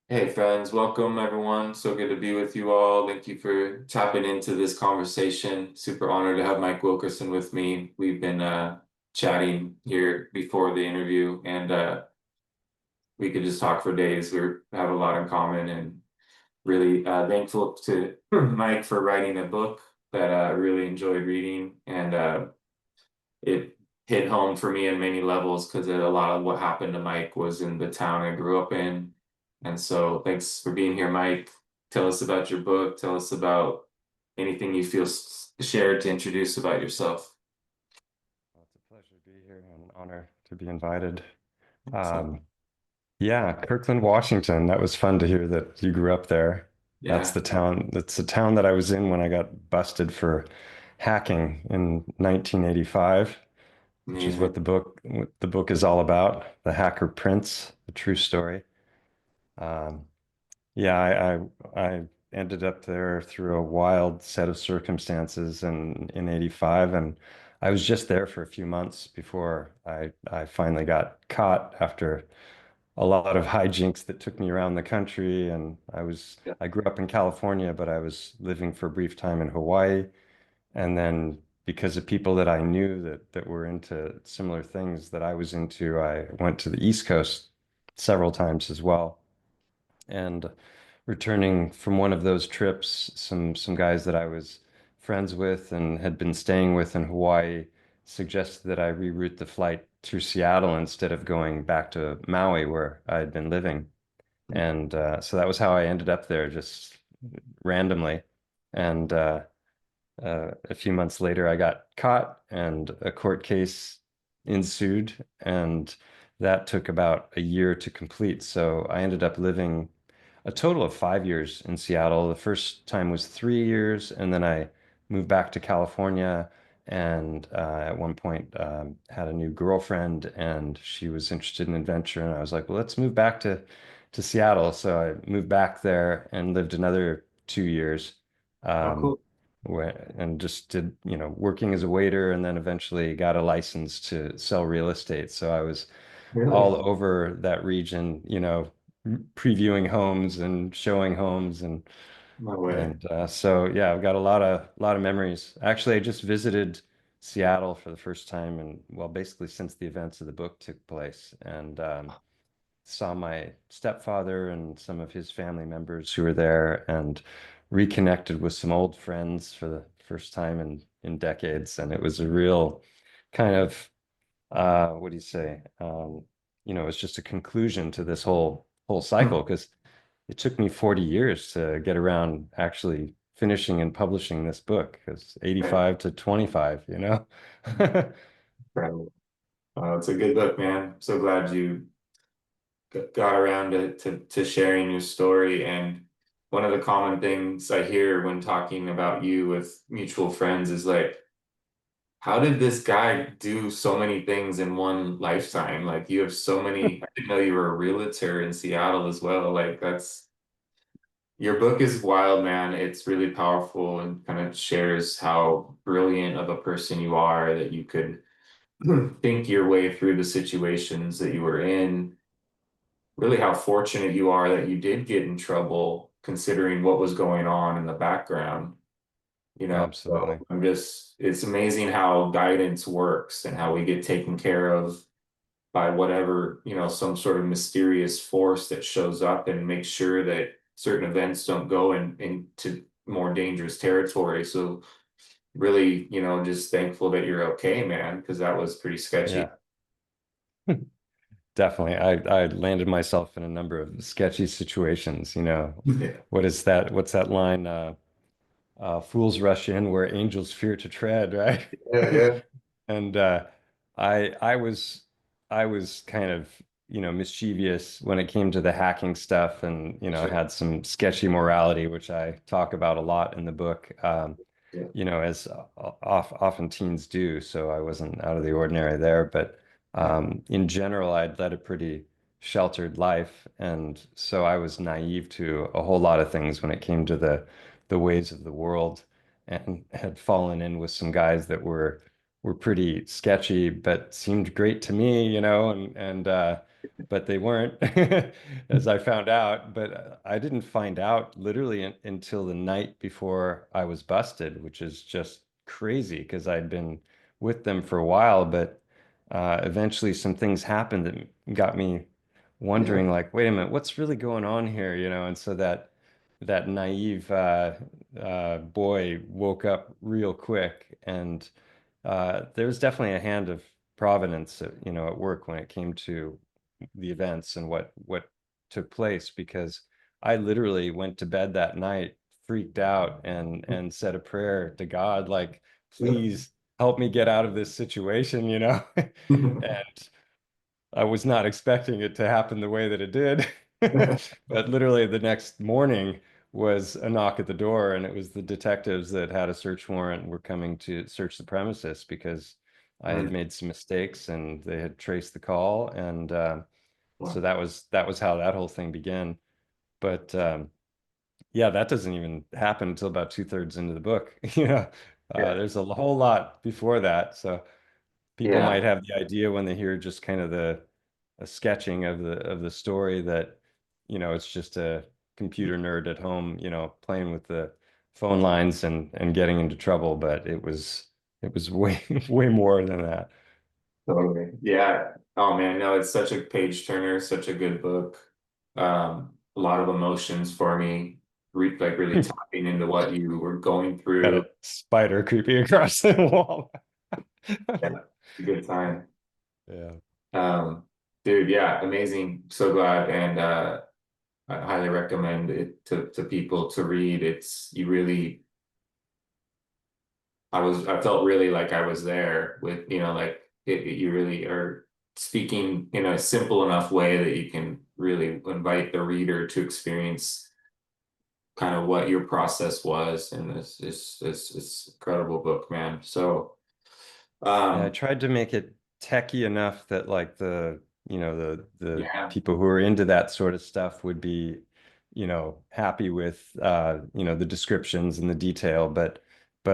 Hey friends, welcome everyone. So good to be with you all. Thank you for tapping into this conversation. Super honored to have Mike Wilkerson with me. We've been chatting here before the interview, and we could just talk for days. Have a lot in common, and really thankful to Mike for writing a book that I really enjoyed reading, and it hit home for me in many levels because a lot of what happened to Mike was in the town I grew up in. And so thanks for being here, Mike. Tell us about your book. Tell us about anything you feel shared to introduce about yourself. Well, it's a pleasure to be here and an honor to be invited. So, Um, yeah, Kirkland, Washington. That was fun to hear that you grew up there. That's yeah, the town. That's the town that I was in when I got busted for hacking in 1985, which is amazing. what the book is all about. The Hacker Prince, the true story. Um, yeah, I ended up there through a wild set of circumstances in 85, and I was just there for a few months before I finally got caught after a lot of hijinks that took me around the country. And Yeah. I grew up in California, but I was living for a brief time in Hawaii. And then because of people that I knew that were into similar things that I was into, I went to the East Coast several times as well. And returning from one of those trips, some guys that I was friends with and had been staying with in Hawaii suggested that I reroute the flight to Seattle instead of going back to Maui where I had been living. And so that was how I ended up there, just randomly. And a few months later, I got caught, and a court case ensued, and that took about a year to complete. So I ended up living a total of 5 years in Seattle. The first time was 3 years, and then I moved back to California. And at one point, had a new girlfriend, and she was interested in adventure. And I was like, "Well, let's move back to Seattle." So I moved back there and lived another 2 years, Oh, um, cool. and just did, working as a waiter, and then eventually got a license to sell real estate. So I was Really? all over that region, previewing homes and showing homes No way. and so yeah, I've got a lot of memories. Actually, I just visited Seattle for the first time, and well, basically since the events of the book took place, and saw my stepfather and some of his family members who were there, and reconnected with some old friends for the first time in decades. And it was a real kind of what do you say? It's just a conclusion to this whole cycle, because it took me 40 years to get around actually finishing and publishing this book, because Right. 85 to 25, Incredible. It's a good book, man. So glad you got around to sharing your story. And one of the common things I hear when talking about you with mutual friends is like, how did this guy do so many things in one lifetime? Like you have so many, I didn't know you were a realtor in Seattle as well. Like that's your book is wild, man. It's really powerful and kind of shares how brilliant of a person you are that you could think your way through the situations that you were in, really how fortunate you are that you did get in trouble considering what was going on in the background, you know. So Absolutely. it's amazing how guidance works and how we get taken care of by whatever, some sort of mysterious force that shows up and makes sure that certain events don't go into more dangerous territory. So really, just thankful that you're okay, man, because that was pretty sketchy. Yeah, definitely. I landed myself in a number of sketchy situations. Yeah, What is that? What's that line? Fools rush in where angels fear to tread, right? yeah, And I was kind of, mischievous when it came to the hacking stuff, and sure. had some sketchy morality, which I talk about a lot in the book. Yeah. As often teens do. So I wasn't out of the ordinary there, but in general, I'd led a pretty sheltered life, and so I was naive to a whole lot of things when it came to the ways of the world, and had fallen in with some guys that were pretty sketchy, but seemed great to me, and but they weren't, as I found out. But I didn't find out literally until the night before I was busted, which is just crazy because I'd been with them for a while, but eventually some things happened that got me Yeah. wondering, like, wait a minute, what's really going on here, you know? And so that naive boy woke up real quick, and there was definitely a hand of providence, you know, at work when it came to the events and what took place, because I literally went to bed that night freaked out and said a prayer to God, like, please help me get out of this situation, you know? And I was not expecting it to happen the way that it did. But literally the next morning was a knock at the door, and it was the detectives that had a search warrant and were coming to search the premises because I had Mm, made some mistakes and they had traced the call. And so wow. that was how that whole thing began. But yeah, that doesn't even happen until about two-thirds into the book. You know, Yeah. there's a whole lot before that. So people Yeah. might have the idea when they hear just kind of the a sketching of the story that, you know, it's just a computer nerd at home, you know, playing with the phone lines and getting into trouble, but it was way way more than that. Totally. Yeah. Oh man, no, it's such a page turner, such a good book. A lot of emotions for me, like really tapping into what you were going Got through. a spider creeping across the wall. Yeah, a good time. Yeah. Um, dude, yeah, amazing. So glad, and I highly recommend it to people to read. It's you really I felt really like I was there with, like you really are speaking in a simple enough way that you can really invite the reader to experience kind of what your process was. And this incredible book, man. So, Yeah, I um, tried to make it techy enough that like you know, the yeah, people who are into that sort of stuff would be, you know, happy with you know, the descriptions and the detail, but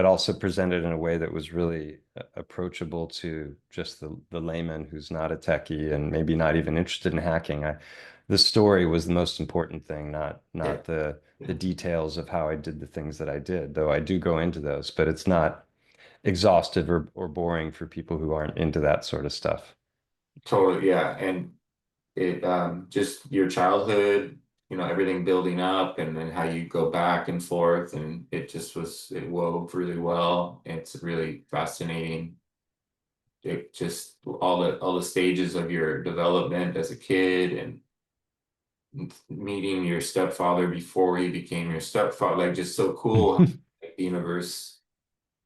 also presented in a way that was really approachable to just the layman who's not a techie and maybe not even interested in hacking. The story was the most important thing, yeah, not the yeah, details of how I did the things that I did, though I do go into those, but it's not exhaustive or boring for people who aren't into that sort of stuff. totally, yeah. And it just your childhood, everything building up and then how you go back and forth, and it wove really well. It's really fascinating. It just all the stages of your development as a kid and meeting your stepfather before he became your stepfather, like just so cool how the universe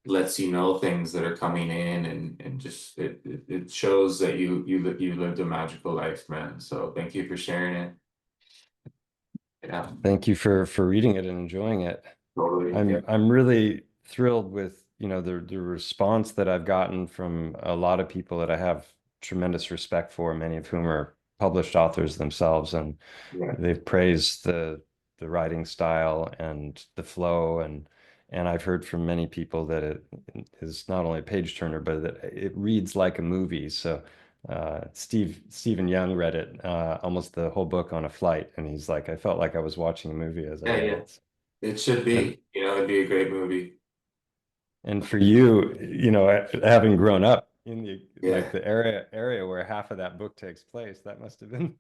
lets you know things that are coming in, and just it shows that you lived a magical life, man. So thank you for sharing it. Yeah, Thank you for reading it and enjoying it. totally. Yeah, I'm really thrilled with, you know, the response that I've gotten from a lot of people that I have tremendous respect for, many of whom are published authors themselves, and yeah, they've praised the writing style and the flow, and I've heard from many people that it is not only a page turner, but that it reads like a movie. So Stephen Young read it almost the whole book on a flight, and he's like, I felt like I was watching a movie as I yeah, read yeah. it. It should And be. It'd be a great movie. and for you, you know, having grown up in the like Yeah, the area where half of that book takes place, that must have been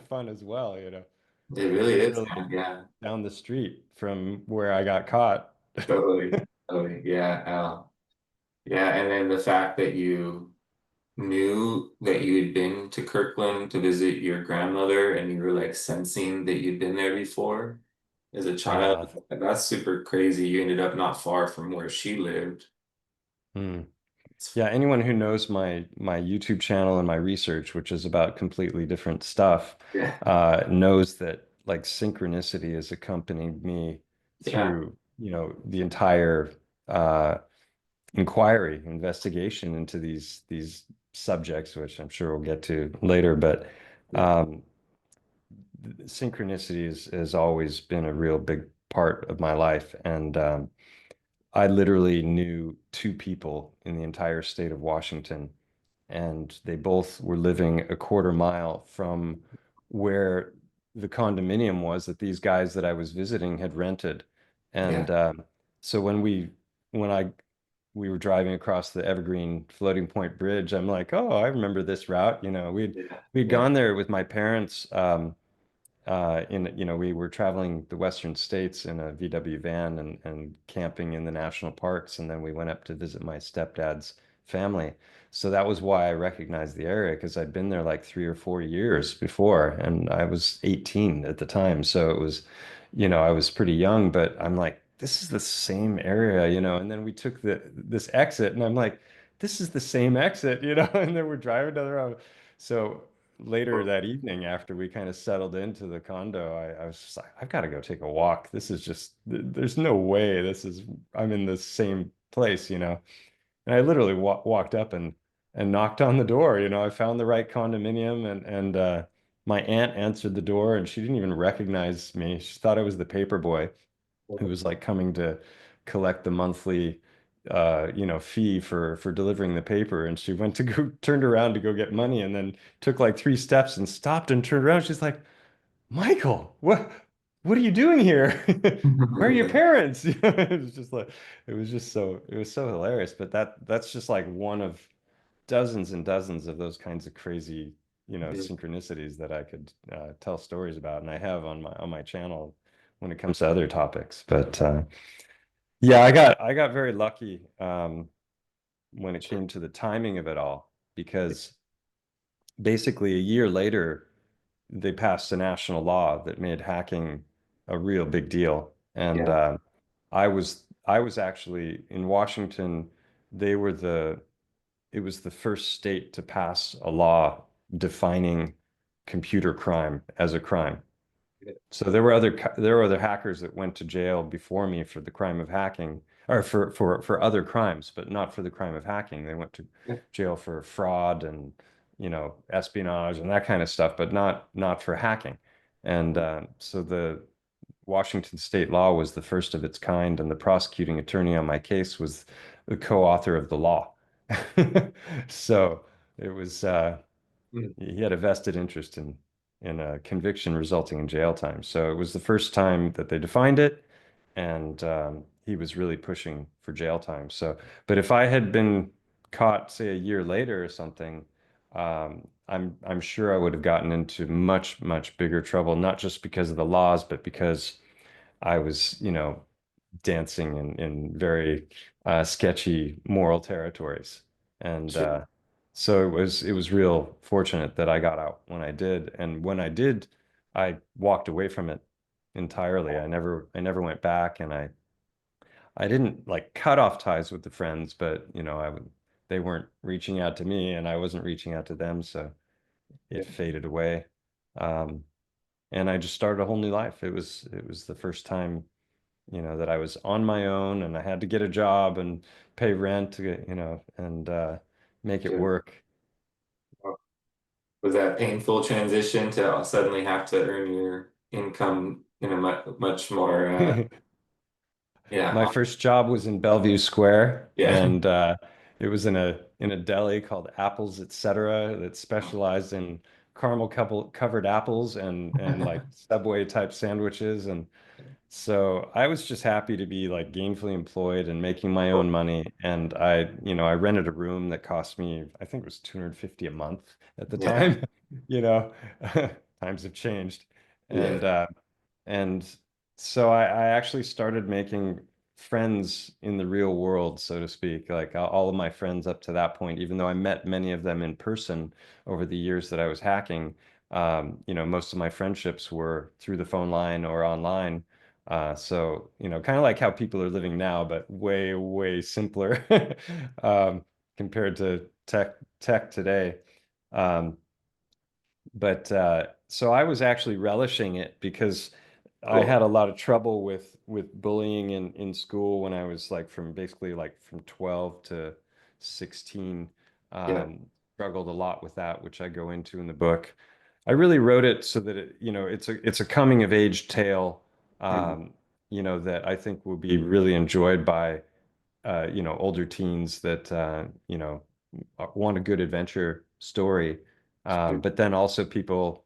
fun as well, you know. it really is, Literally man. Yeah, down the street from where I got caught. totally, totally. Yeah, yeah. And then the fact that you knew that you had been to Kirkland to visit your grandmother and you were like sensing that you'd been there before as a child. Yeah. That's super crazy. You ended up not far from where she lived. Hmm. It's, Yeah, anyone who knows my YouTube channel and my research, which is about completely different stuff, yeah, knows that like synchronicity has accompanied me yeah, through, you know, the entire uh, inquiry, investigation into these subjects, which I'm sure we'll get to later. But yeah, um, synchronicity has always been a real big part of my life, and I literally knew two people in the entire state of Washington, and they both were living a quarter mile from where the condominium was that these guys that I was visiting had rented. Yeah. And so when I we were driving across the Evergreen Floating Point Bridge, I'm like, oh, I remember this route. Yeah. We'd Yeah. gone there with my parents. We were traveling the Western States in a VW van and camping in the national parks, and then we went up to visit my stepdad's family. So that was why I recognized the area because I'd been there like 3 or 4 years before, and I was 18 at the time. So it was, I was pretty young, but I'm like, this is the same area. And then we took this exit, and I'm like, this is the same exit. And then we're driving down the road. So later that evening, after we kind of settled into the condo, I was just like, I've got to go take a walk. This is just, there's no way I'm in the same place. And I literally walked up and knocked on the door. I found the right condominium, and my aunt answered the door, and she didn't even recognize me. She thought I was the paper boy who was like coming to collect the monthly fee for delivering the paper. And she went to go turned around to go get money, and then took like 3 steps and stopped and turned around. She's like, Michael, what are you doing here? Where are your parents? It was just like, it was so hilarious. But that's just like one of dozens and dozens of those kinds of crazy, Yeah. synchronicities that I could tell stories about, and I have on my channel when it comes to other topics. But yeah, I got very lucky when it Sure. came to the timing of it all, because basically a year later they passed a national law that made hacking a real big deal. And Yeah. I was actually in Washington. They were the It was the first state to pass a law defining computer crime as a crime. Yeah. So there were other hackers that went to jail before me for the crime of hacking, or for other crimes, but not for the crime of hacking. They went to Yeah. jail for fraud and espionage and that kind of stuff, but not for hacking. And so the Washington state law was the first of its kind, and the prosecuting attorney on my case was the co-author of the law. So it was Mm. he had a vested interest in a conviction resulting in jail time. So it was the first time that they defined it, and he was really pushing for jail time. So, but if I had been caught, say, a year later or something, I'm sure I would have gotten into much, much bigger trouble, not just because of the laws, but because I was, dancing in very sketchy moral territories. And Sure. so it was real fortunate that I got out when I did. And when I did, I walked away from it entirely. I never went back, and I didn't like cut off ties with the friends, but they weren't reaching out to me, and I wasn't reaching out to them, so Yeah. it faded away. Um, and I just started a whole new life. It was the first time that I was on my own, and I had to get a job and pay rent to and make it Sure. work. Was that painful transition to suddenly have to earn your income in a much more yeah, My first job was in Bellevue Square, yeah. and it was in a deli called Apples Etc. that specialized in caramel covered apples and like Subway type sandwiches. And so I was just happy to be like gainfully employed and making my own money. And I rented a room that cost me, I think it was 250 a month at the Yeah. time. You know, times have changed. Yeah. And and so I actually started making friends in the real world, so to speak. Like all of my friends up to that point, even though I met many of them in person over the years that I was hacking, most of my friendships were through the phone line or online. So, kind of like how people are living now, but way, way simpler um, compared to tech today. Um, but so I was actually relishing it because I Cool. had a lot of trouble with bullying in school when I was like from 12 to 16. Yeah. Struggled a lot with that, which I go into in the book. I really wrote it so that it's a coming of age tale, Mhm. that I think will be really enjoyed by older teens that want a good adventure story. Sure. But then also people,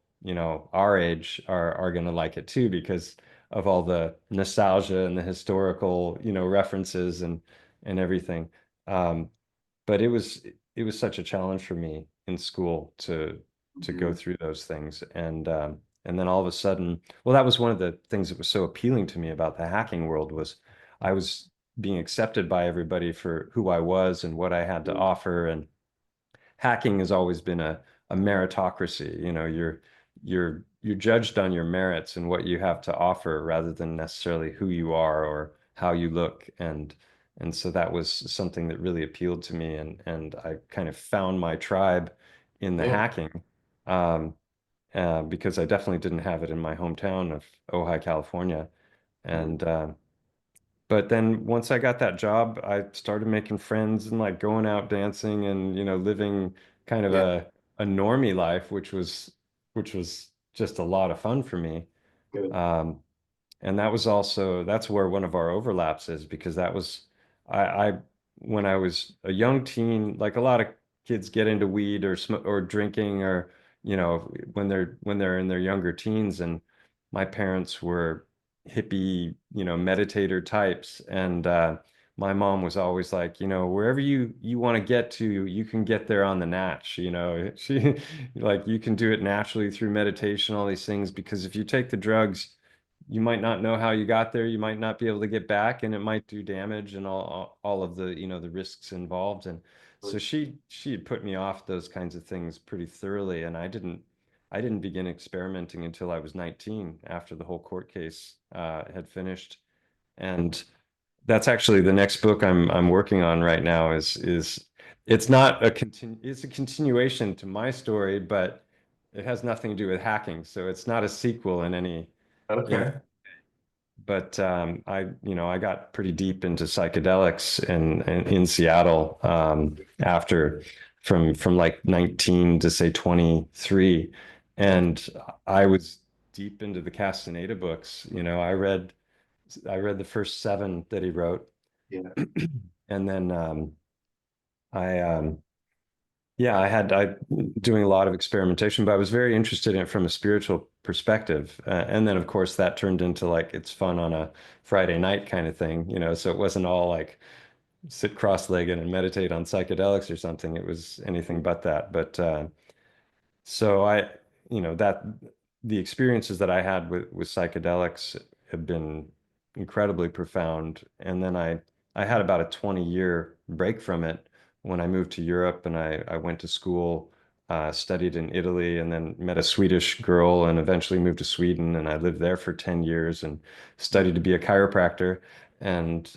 our age are going to like it too because of all the nostalgia and the historical, references and everything. Um, but it was such a challenge for me in school to go Mhm. through those things. And then all of a sudden, well, that was one of the things that was so appealing to me about the hacking world was I was being accepted by everybody for who I was and what I had to offer. And hacking has always been a meritocracy. You're judged on your merits and what you have to offer rather than necessarily who you are or how you look. And so that was something that really appealed to me. And I kind of found my tribe in the Yeah. hacking, um, because I definitely didn't have it in my hometown of Ojai, California. Mhm. And but then once I got that job, I started making friends and like going out dancing and living kind of Yeah. a normie life, which was just a lot of fun for me. Good. Um, and that's where one of our overlaps is because that was I when I was a young teen, like a lot of kids get into weed or sm or drinking or when they're in their younger teens, and my parents were hippie, meditator types, and my mom was always like, wherever you want to get to, you can get there on the natch, she like you can do it naturally through meditation, all these things, because if you take the drugs you might not know how you got there. You might not be able to get back, and it might do damage and all of the the risks involved. And so she had put me off those kinds of things pretty thoroughly, and I didn't begin experimenting until I was 19, after the whole court case had finished. And that's actually the next book I'm working on right now. Is it's not a it's a continuation to my story, but it has nothing to do with hacking, so it's not a sequel in Okay. but I got pretty deep into psychedelics in Seattle, after from like 19 to say 23, Okay. and I was deep into the Castaneda books. I read the first seven that he wrote, Yeah. and then I yeah, I doing a lot of experimentation, but I was very interested in it from a spiritual perspective. And then of course that turned into like it's fun on a Friday night kind of thing, so it wasn't all like sit cross-legged and meditate on psychedelics or something. It was anything but that. But so that the experiences that I had with psychedelics have been incredibly profound. And then I had about a 20-year break from it when I moved to Europe, and I went to school, studied in Italy, and then met a Swedish girl and eventually moved to Sweden. And I lived there for 10 years and studied to be a chiropractor. And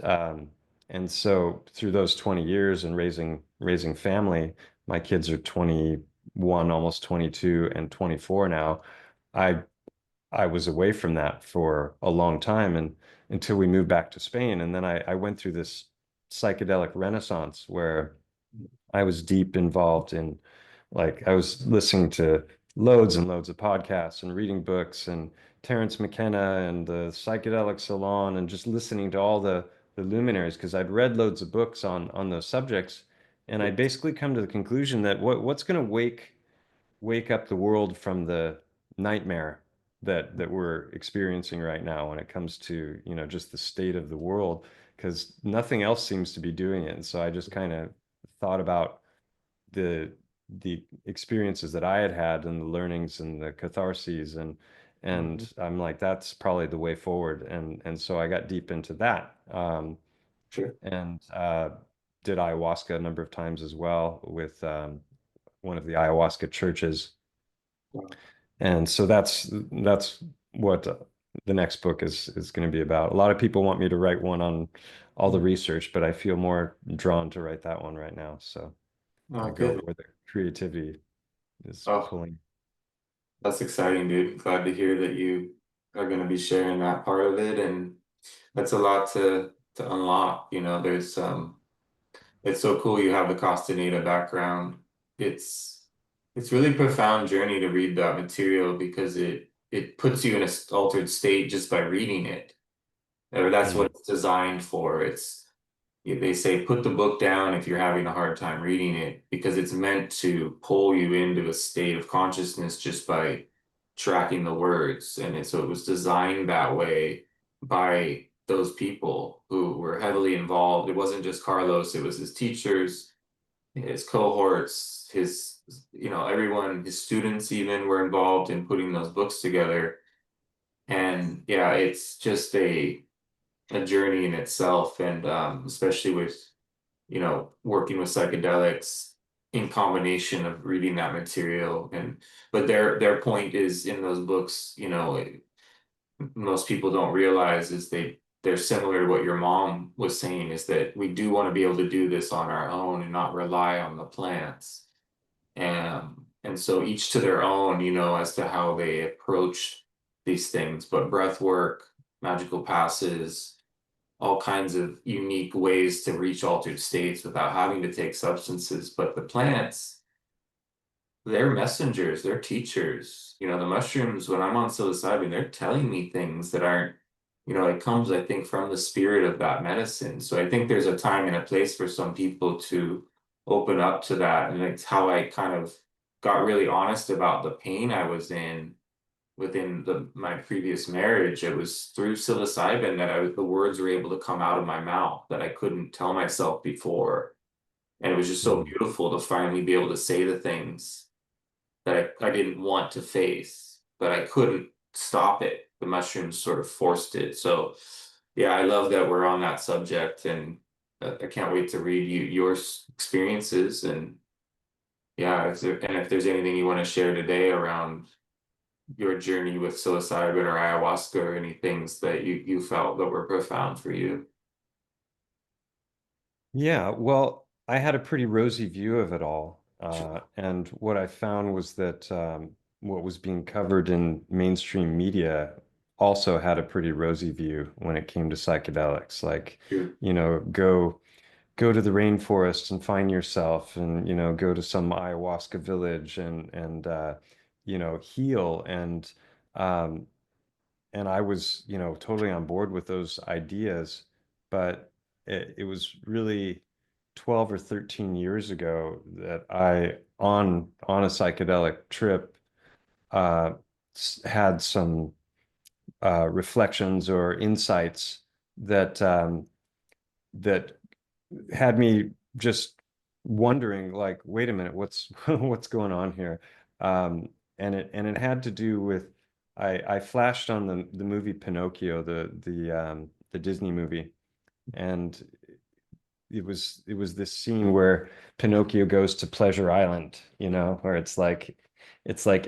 so through those 20 years and raising family, my kids are 21, almost 22, and 24 now. I I was away from that for a long time, and until we moved back to Spain. And then I went through this psychedelic renaissance where I was deep involved in, like, I was listening to loads and loads of podcasts and reading books and Terence McKenna and the Psychedelic Salon, and just listening to all the luminaries because I'd read loads of books on those subjects. And I basically come to the conclusion that what's going to wake up the world from the nightmare that we're experiencing right now when it comes to, just the state of the world, because nothing else seems to be doing it. And so I just kind of thought about the the experiences that I had had and the learnings and the catharses, and Mhm. I'm like, that's probably the way forward. And so I got deep into that. Sure. And did ayahuasca a number of times as well with one of the ayahuasca churches. Wow. And so that's what the next book is going to be about. A lot of people want me to write one on all the Mhm. research, but I feel more drawn to write that one right now. So I Oh, go good. where the creativity is Oh, pulling. that's exciting, dude. Glad to hear that you are going to be sharing that part of it, and that's a lot to unlock. There's it's so cool you have the Castaneda background. It's it's really profound journey to read that material because it puts you in a altered state just by reading it. Or that's what Mm, it's designed for. they say put the book down if you're having a hard time reading it, because it's meant to pull you into a state of consciousness just by tracking the words. So it was designed that way by those people who were heavily involved. It wasn't just Carlos, it was his teachers, his cohorts, everyone, his students even were involved in putting those books together. And yeah, it's just a journey in itself. And especially with, working with psychedelics in combination of reading that material. But their point is in those books, most people don't realize is they're similar to what your mom was saying, is that we do want to be able to do this on our own and not rely on the plants. And so each to their own, as to how they approach these things, but breath work, magical passes, all kinds of unique ways to reach altered states without having to take substances. But the plants, they're messengers, they're teachers. The mushrooms, when I'm on psilocybin, they're telling me things that aren't, it comes, I think, from the spirit of that medicine. So I think there's a time and a place for some people to open up to that. And it's how I kind of got really honest about the pain I was in within my previous marriage. It was through psilocybin that the words were able to come out of my mouth that I couldn't tell myself before. And it was just so Mhm. beautiful to finally be able to say the things that I didn't want to face, but I couldn't stop it. The mushrooms sort of forced it. So, yeah, I love that we're on that subject, and I can't wait to read your experiences. And yeah, if there's anything you want to share today around your journey with psilocybin or ayahuasca, or any things that you felt that were profound for you. Yeah, well, I had a pretty rosy view of it all. And what I found was that what was being covered in mainstream media also had a pretty rosy view when it came to psychedelics. Like, Sure. go to the rainforest and find yourself, and go to some ayahuasca village and heal. Um, and I was, totally on board with those ideas, but it was really 12 or 13 years ago that I, on a psychedelic trip, uh, had some reflections or insights that had me just wondering, like, wait a minute, what's what's going on here? And it had to do with I flashed on the movie Pinocchio, the Disney movie, and it was this scene where Pinocchio goes to Pleasure Island, where it's like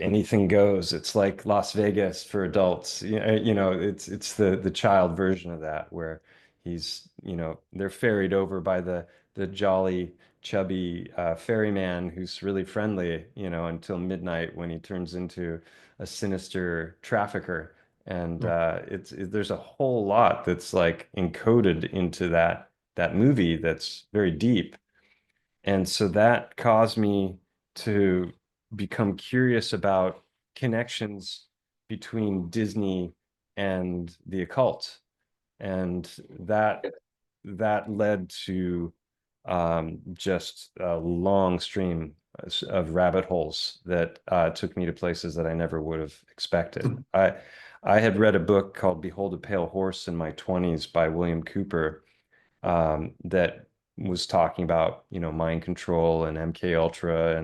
anything goes. It's like Las Vegas for adults. It's the child version of that where they're ferried over by the jolly, chubby ferryman who's really friendly, until midnight when he turns into a sinister trafficker. And there's a whole lot that's like encoded into that movie that's very deep. And so that caused me to become curious about connections between Disney and the occult. And that led to just a long stream of rabbit holes that took me to places that I never would have expected. I had read a book called Behold a Pale Horse in my 20s by William Cooper, that was talking about, mind control and MK Ultra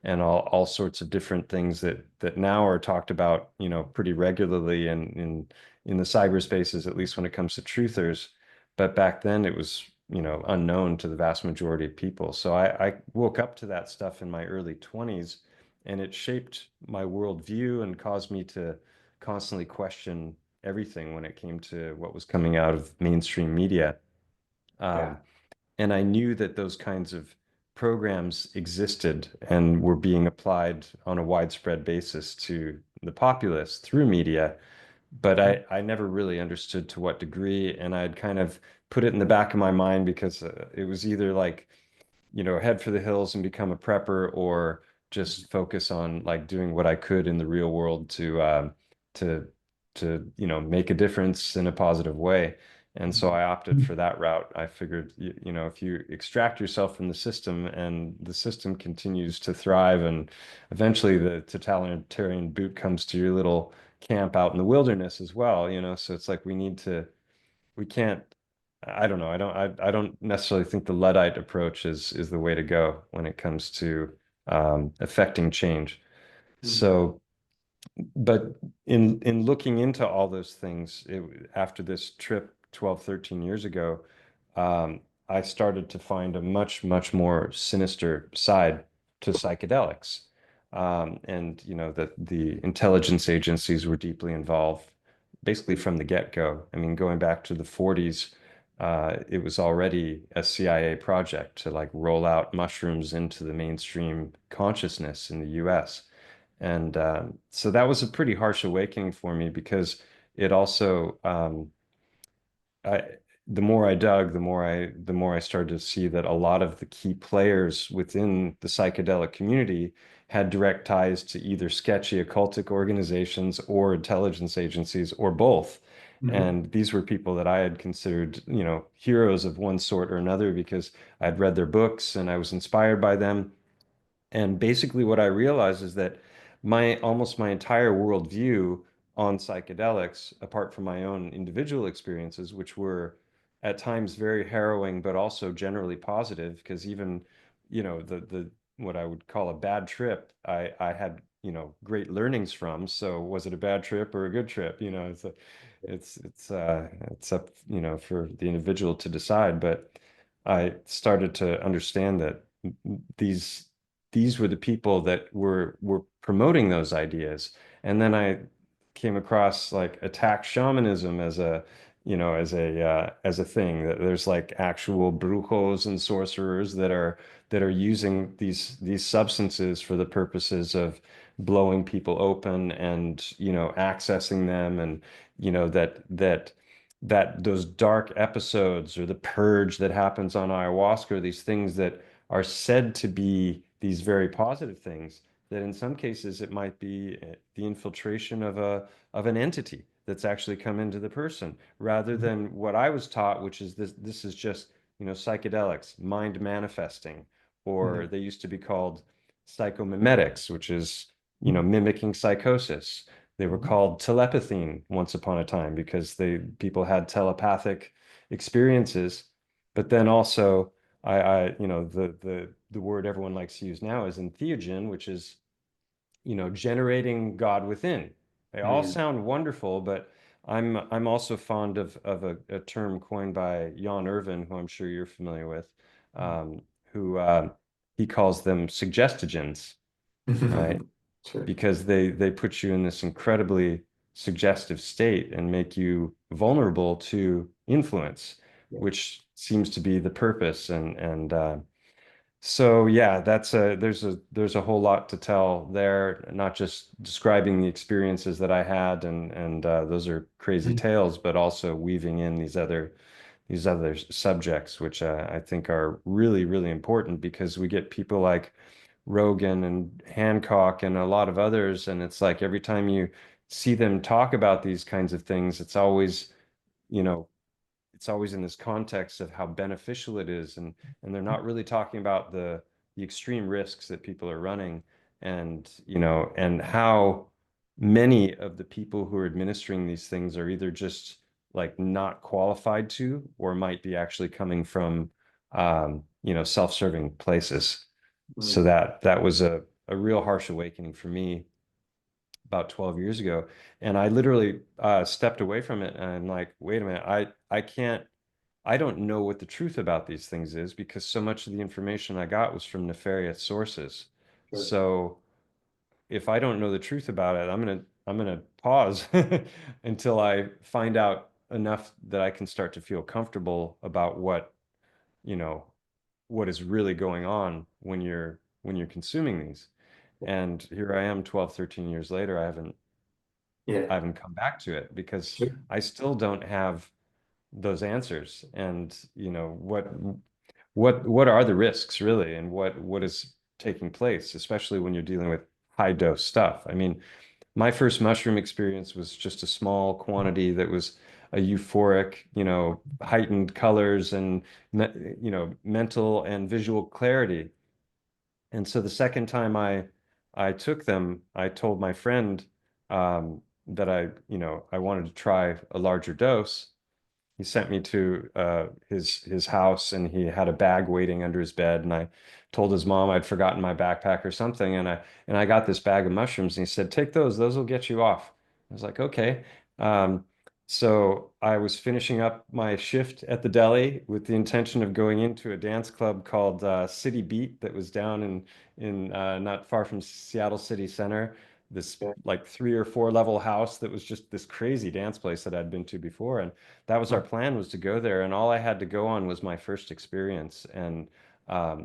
and all sorts of different things that now are talked about, pretty regularly in the cyberspaces, at least when it comes to truthers. But back then it was, unknown to the vast majority of people. So I woke up to that stuff in my early 20s, and it shaped my worldview and caused me to constantly question everything when it came to what was coming out of mainstream media. Yeah. Um, and I knew that those kinds of programs existed and were being applied on a widespread basis to the populace through media, but I never really understood to what degree. And I'd kind of put it in the back of my mind because it was either like, head for the hills and become a prepper, or just focus on like doing what I could in the real world to to make a difference in a positive way. And so I opted for that route. I figured, you know, if you extract yourself from the system and the system continues to thrive, and eventually the totalitarian boot comes to your little camp out in the wilderness as well, you know, so it's like we can't, I don't know, I don't necessarily think the Luddite approach is the way to go when it comes to affecting change. So but in looking into all those things, after this trip 12, 13 years ago, I started to find a much more sinister side to psychedelics. And you know that the intelligence agencies were deeply involved basically from the get-go. I mean, going back to the 40s, it was already a CIA project to like roll out mushrooms into the mainstream consciousness in the US. And so that was a pretty harsh awakening for me because it also, I, the more I dug, the more I started to see that a lot of the key players within the psychedelic community had direct ties to either sketchy occultic organizations or intelligence agencies or both. Mhm. And these were people that I had considered, you know, heroes of one sort or another because I'd read their books and I was inspired by them. And basically, what I realized is that my almost my entire worldview on psychedelics, apart from my own individual experiences, which were at times very harrowing, but also generally positive, because even, you know, the what I would call a bad trip, I had, you know, great learnings from. So was it a bad trip or a good trip? You know, it's up, you know, for the individual to decide. But I started to understand that these these were the people that were promoting those ideas. And then I came across like attack shamanism as a, you know, as a thing that there's like actual brujos and sorcerers that are using these substances for the purposes of blowing people open and, you know, accessing them, and you know that those dark episodes or the purge that happens on ayahuasca are these things that are said to be these very positive things, that in some cases it might be the infiltration of an entity that's actually come into the person, rather than what I was taught, which is this is just, you know, psychedelics, mind manifesting, or Mhm. they used to be called psychomimetics, which is, you know, mimicking psychosis. They were Mhm. called telepathine once upon a time because people had telepathic experiences. But then also, you know, the word everyone likes to use now is entheogen, which is, you know, generating God within. They all Mhm. sound wonderful, but I'm also fond of a term coined by Jan Irvin, who I'm sure you're familiar with, um, who he calls them suggestogens, right? Sure. Because they put you in this incredibly suggestive state and make you vulnerable to influence, Yeah. which seems to be the purpose. And so yeah, there's a whole lot to tell there, not just describing the experiences that I had, and those are crazy Mhm. tales, but also weaving in these other subjects, which I think are really important because we get people like Rogan and Hancock and a lot of others, and it's like every time you see them talk about these kinds of things, it's always, you know, it's always in this context of how beneficial it is, and they're not really talking about the extreme risks that people are running, and you know, and how many of the people who are administering these things are either just like not qualified to, or might be actually coming from you know, self-serving places. So Mhm. that was a real harsh awakening for me about 12 years ago. And I literally stepped away from it, and I'm like, wait a minute, I don't know what the truth about these things is, because so much of the information I got was from nefarious sources. Sure. So if I don't know the truth about it, I'm gonna pause until I find out enough that I can start to feel comfortable about what, you know, what is really going on when you're consuming these. And here I am 12, 13 years later, Yeah. I haven't come back to it because Sure. I still don't have those answers. And, you know, what are the risks really, and what is taking place, especially when you're dealing with high dose stuff. I mean, my first mushroom experience was just a small quantity that was a euphoric, heightened colors and, mental and visual clarity. And so the second time I took them, I told my friend that I wanted to try a larger dose. He sent me to his house, and he had a bag waiting under his bed, and I told his mom I'd forgotten my backpack or something, and I got this bag of mushrooms, and he said, "Take those will get you off." I was like, "Okay." Um, so I was finishing up my shift at the deli with the intention of going into a dance club called City Beat that was down in not far from Seattle City Center. This Yeah. like 3 or 4 level house that was just this crazy dance place that I'd been to before, and that was our plan, was to go there, and all I had to go on was my first experience. And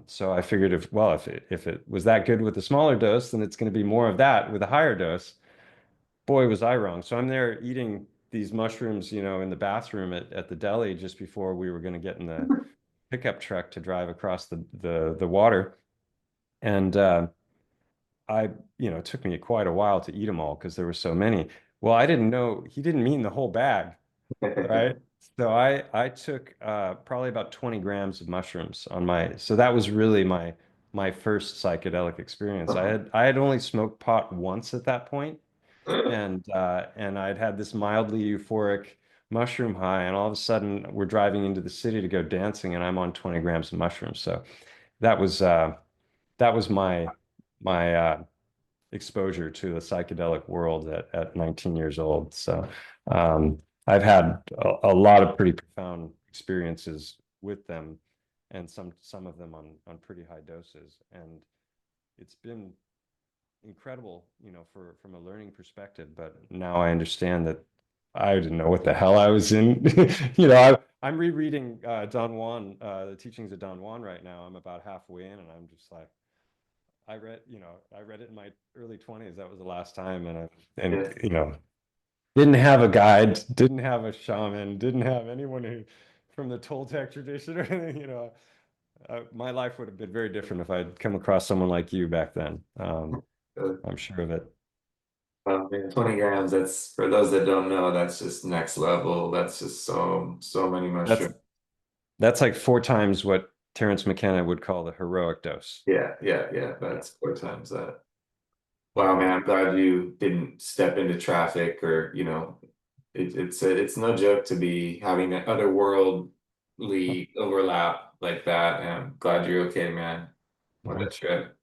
so I figured, if it was that good with a smaller dose, then it's going to be more of that with a higher dose. Boy, was I wrong. So I'm there eating these mushrooms, in the bathroom at the deli just before we were going to get in the pickup truck to drive across the water. And it took me quite a while to eat them all because there were so many. Well, I didn't know he didn't mean the whole bag. Right. So I took probably about 20 grams of mushrooms on so that was really my first psychedelic experience. I had only smoked pot once at that point, and I'd had this mildly euphoric mushroom high, and all of a sudden we're driving into the city to go dancing, and I'm on 20 grams of mushrooms. So that was uh that was my exposure to the psychedelic world at 19 years old. So I've had a lot of pretty profound experiences with them, and some of them on pretty high doses. And it's been incredible, from a learning perspective. But now I understand that I didn't know what the hell I was in. I'm rereading Don Juan, the teachings of Don Juan right now. I'm about halfway in, and I'm just like, I read it in my early 20s. That was the last time, and Yeah. didn't have a guide, didn't have a shaman, didn't have anyone who from the Toltec tradition or anything. My life would have been very different if I'd come across someone like you back then. I'm sure of it. Man, 20 grams, that's for those that don't know, that's just next level. That's just so many That's mushrooms. that's like 4 times what Terence McKenna would call the heroic dose. Yeah, Yeah. that's 4 times that. Wow, man, I'm glad you didn't step into traffic or, it's no joke to be having an otherworldly overlap like that. And I'm glad you're okay, man. What a trip.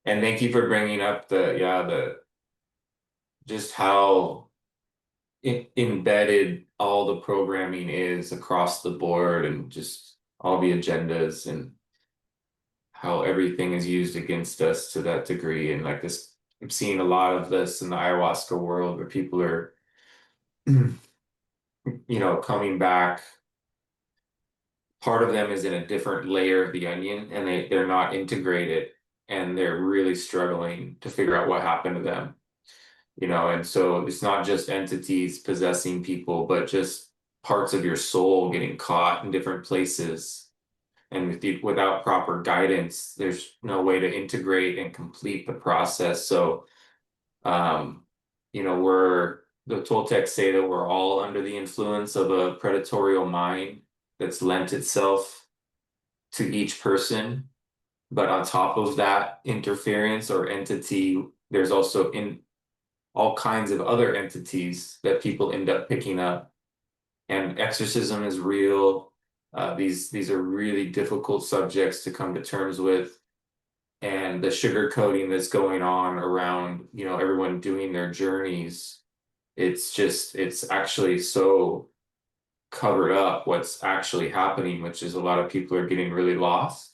And thank you for bringing up the just how embedded all the programming is across the board and just all the agendas and how everything is used against us to that degree. And like this, I'm seeing a lot of this in the ayahuasca world where people are, coming back. Part of them is in a different layer of the onion and they're not integrated and they're really struggling to figure out what happened to them. And so it's not just entities possessing people, but just parts of your soul getting caught in different places. And without proper guidance, there's no way to integrate and complete the process. So, um, the Toltecs say that we're all under the influence of a predatorial mind that's lent itself to each person. But on top of that interference or entity, there's also in all kinds of other entities that people end up picking up. And exorcism is real. These are really difficult subjects to come to terms with. And the sugarcoating that's going on around, everyone doing their journeys, it's actually so covered up what's actually happening, which is a lot of people are getting really lost.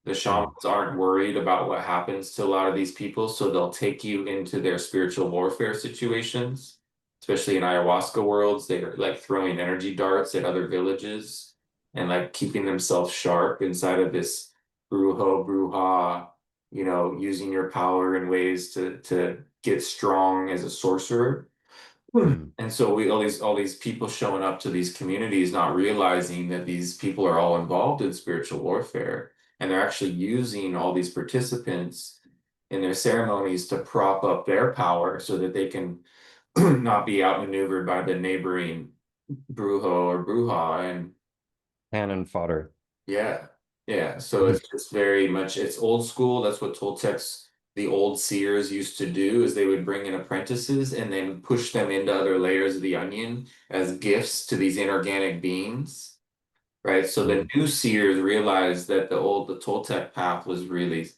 The Mm. shamans aren't worried about what happens to a lot of these people, so they'll take you into their spiritual warfare situations, especially in ayahuasca worlds. They're like throwing energy darts at other villages and like keeping themselves sharp inside of this bruja, using your power in ways to get strong as a sorcerer. Mm. And so all these people showing up to these communities, not realizing that these people are all involved in spiritual warfare, and they're actually using all these participants in their ceremonies to prop up their power so that they can not be outmaneuvered by the neighboring, brujo or bruja, and Cannon fodder. yeah, yeah. So it's very much it's old school. That's what Toltecs, the old seers used to do, is they would bring in apprentices and then push them into other layers of the onion as gifts to these inorganic beings, right? So the Mm. new seers realized that the Toltec path was really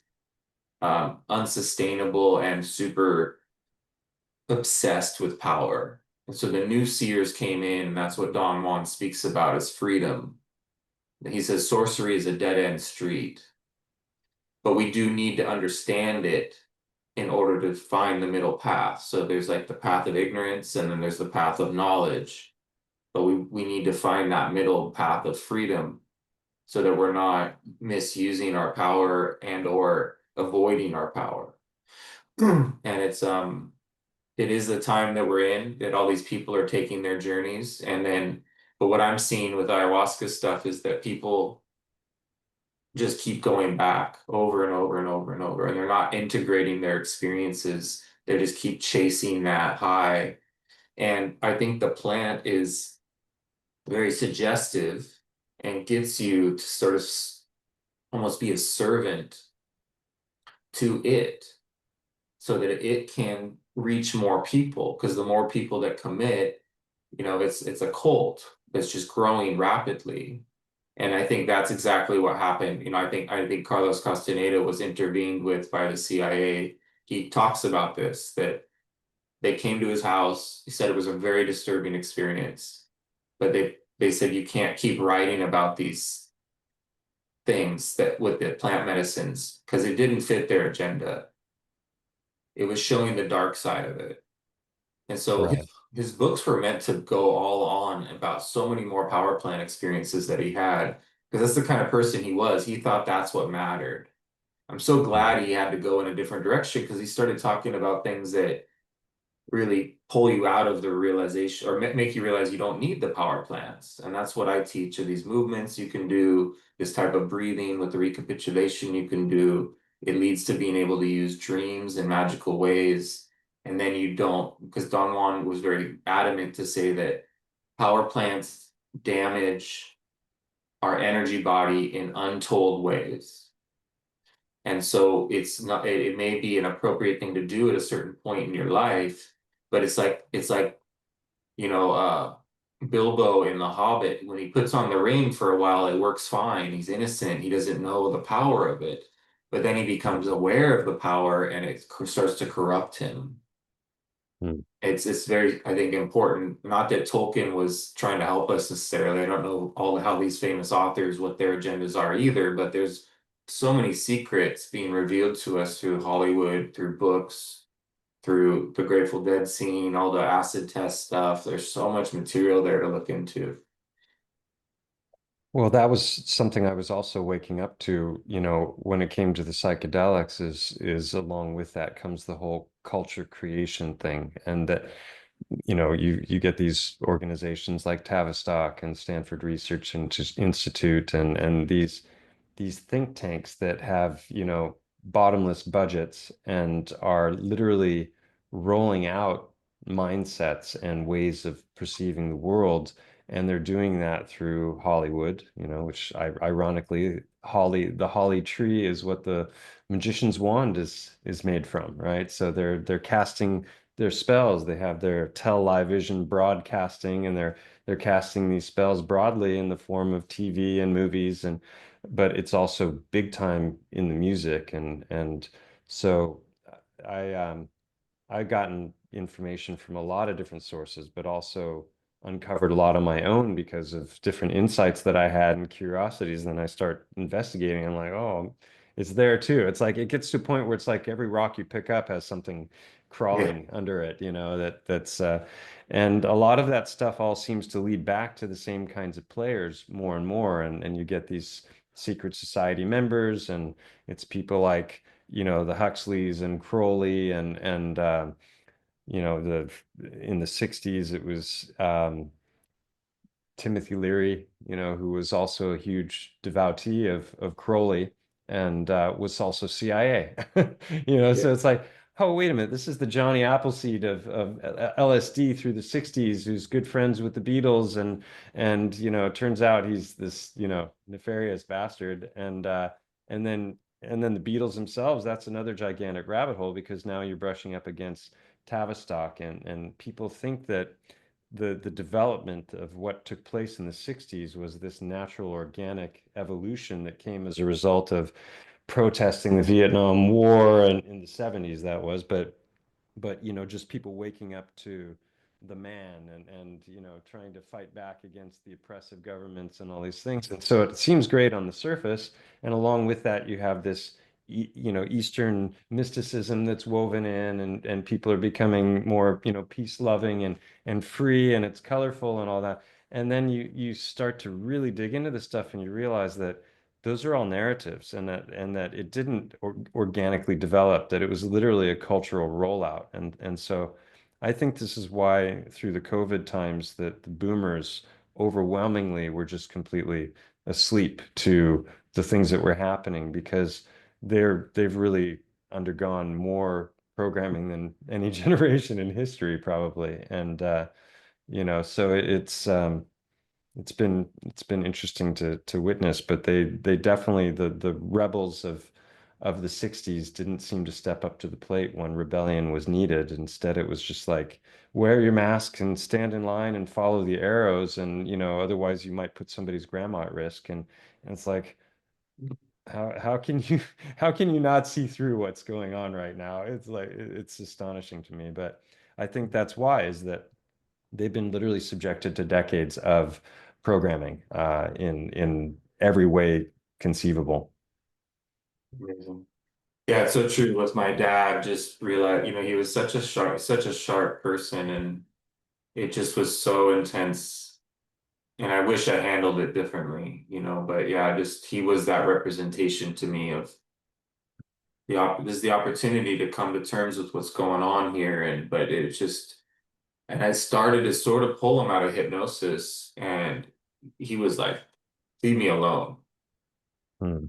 unsustainable and super obsessed with power. And so the new seers came in, and that's what Don Juan speaks about as freedom. He says sorcery is a dead end street, but we do need to understand it in order to find the middle path. So there's like the path of ignorance, and then there's the path of knowledge. But we need to find that middle path of freedom so that we're not misusing our power and or avoiding our power. And it is the time that we're in, that all these people are taking their journeys. And then, but what I'm seeing with ayahuasca stuff is that people just keep going back over and over and over and over, and they're not integrating their experiences. They just keep chasing that high. And I think the plant is very suggestive and gets you to sort of almost be a servant to it so that it can reach more people. Because the more people that commit, it's a cult that's just growing rapidly. And I think that's exactly what happened. I think Carlos Castaneda was intervened with by the CIA. He talks about this, that they came to his house. He said it was a very disturbing experience, but they said you can't keep writing about these things that with the plant medicines because it didn't fit their agenda. It was showing the dark side of it. And so Right. his books were meant to go all on about so many more power plant experiences that he had, because that's the kind of person he was. He thought that's what mattered. I'm so Mm. glad he had to go in a different direction because he started talking about things that really pull you out of the realization or make you realize you don't need the power plants. And that's what I teach of these movements. You can do this type of breathing with the recapitulation you can do. It leads to being able to use dreams in magical ways. And then you don't, because Don Juan was very adamant to say that power plants damage our energy body in untold ways. And so it's not, it may be an appropriate thing to do at a certain point in your life, but it's like, you know, Bilbo in The Hobbit, when he puts on the ring for a while, it works fine. He's innocent. He doesn't know the power of it. But then he becomes aware of the power and it starts to corrupt him. Mm. It's very, I think, important. Not that Tolkien was trying to help us necessarily. I don't know all how these famous authors, what their agendas are either, but there's so many secrets being revealed to us through Hollywood, through books, through the Grateful Dead scene, all the acid test stuff. There's so much material there to look into. Well, that was something I was also waking up to, when it came to the psychedelics is along with that comes the whole culture creation thing. And that, you get these organizations like Tavistock and Stanford Research Institute and these think tanks that have, bottomless budgets and are literally rolling out mindsets and ways of perceiving the world. And they're doing that through Hollywood, which ironically, the holly tree is what the magician's wand is made from, right? So they're casting their spells. They have their television broadcasting, and they're casting these spells broadly in the form of TV and movies, and but it's also big time in the music, and so I I've gotten information from a lot of different sources, but also uncovered a lot on my own because of different insights that I had and curiosities. And then I start investigating. I'm like, oh, it's there too. It's like it gets to a point where it's like every rock you pick up has something Yeah. crawling under it, and a lot of that stuff all seems to lead back to the same kinds of players more and more. And you get these secret society members, and it's people like the Huxleys and Crowley and the in the 60s it was Timothy Leary, who was also a huge devotee of Crowley and was also CIA. So it's like oh, wait a minute, this is the Johnny Appleseed of LSD through the 60s, who's good friends with the Beatles, and it turns out he's this, nefarious bastard. And then the Beatles themselves, that's another gigantic rabbit hole, because now you're brushing up against Tavistock, and people think that the development of what took place in the 60s was this natural organic evolution that came as a result of protesting the Vietnam War, and in the 70s that was, but just people waking up to the man, and trying to fight back against the oppressive governments and all these things. And so it seems great on the surface, and along with that you have this Eastern mysticism that's woven in, and people are becoming more peace loving and free, and it's colorful and all that. And then you start to really dig into this stuff, and you realize that those are all narratives, and that it didn't organically develop, that it was literally a cultural rollout. And so I think this is why through the COVID times that the boomers overwhelmingly were just completely asleep to the things that were happening, because they've really undergone more programming than any generation in history probably. And so it's been interesting to witness. But they definitely, the rebels of the 60s didn't seem to step up to the plate when rebellion was needed. Instead, it was just like, wear your mask and stand in line and follow the arrows, and otherwise you might put somebody's grandma at risk. And it's like, how can you how can you not see through what's going on right now? It's like, it's astonishing to me. But I think that's why, is that they've been literally subjected to decades of programming, in every way conceivable. Amazing. Yeah, it's so true. With my dad, just realized, he was such a sharp person, and it just was so intense. And I wish I handled it differently, but yeah, just he was that representation to me of there's the opportunity to come to terms with what's going on here. But it's just, and I started to sort of pull him out of hypnosis, and he was like, leave me alone. Hmm.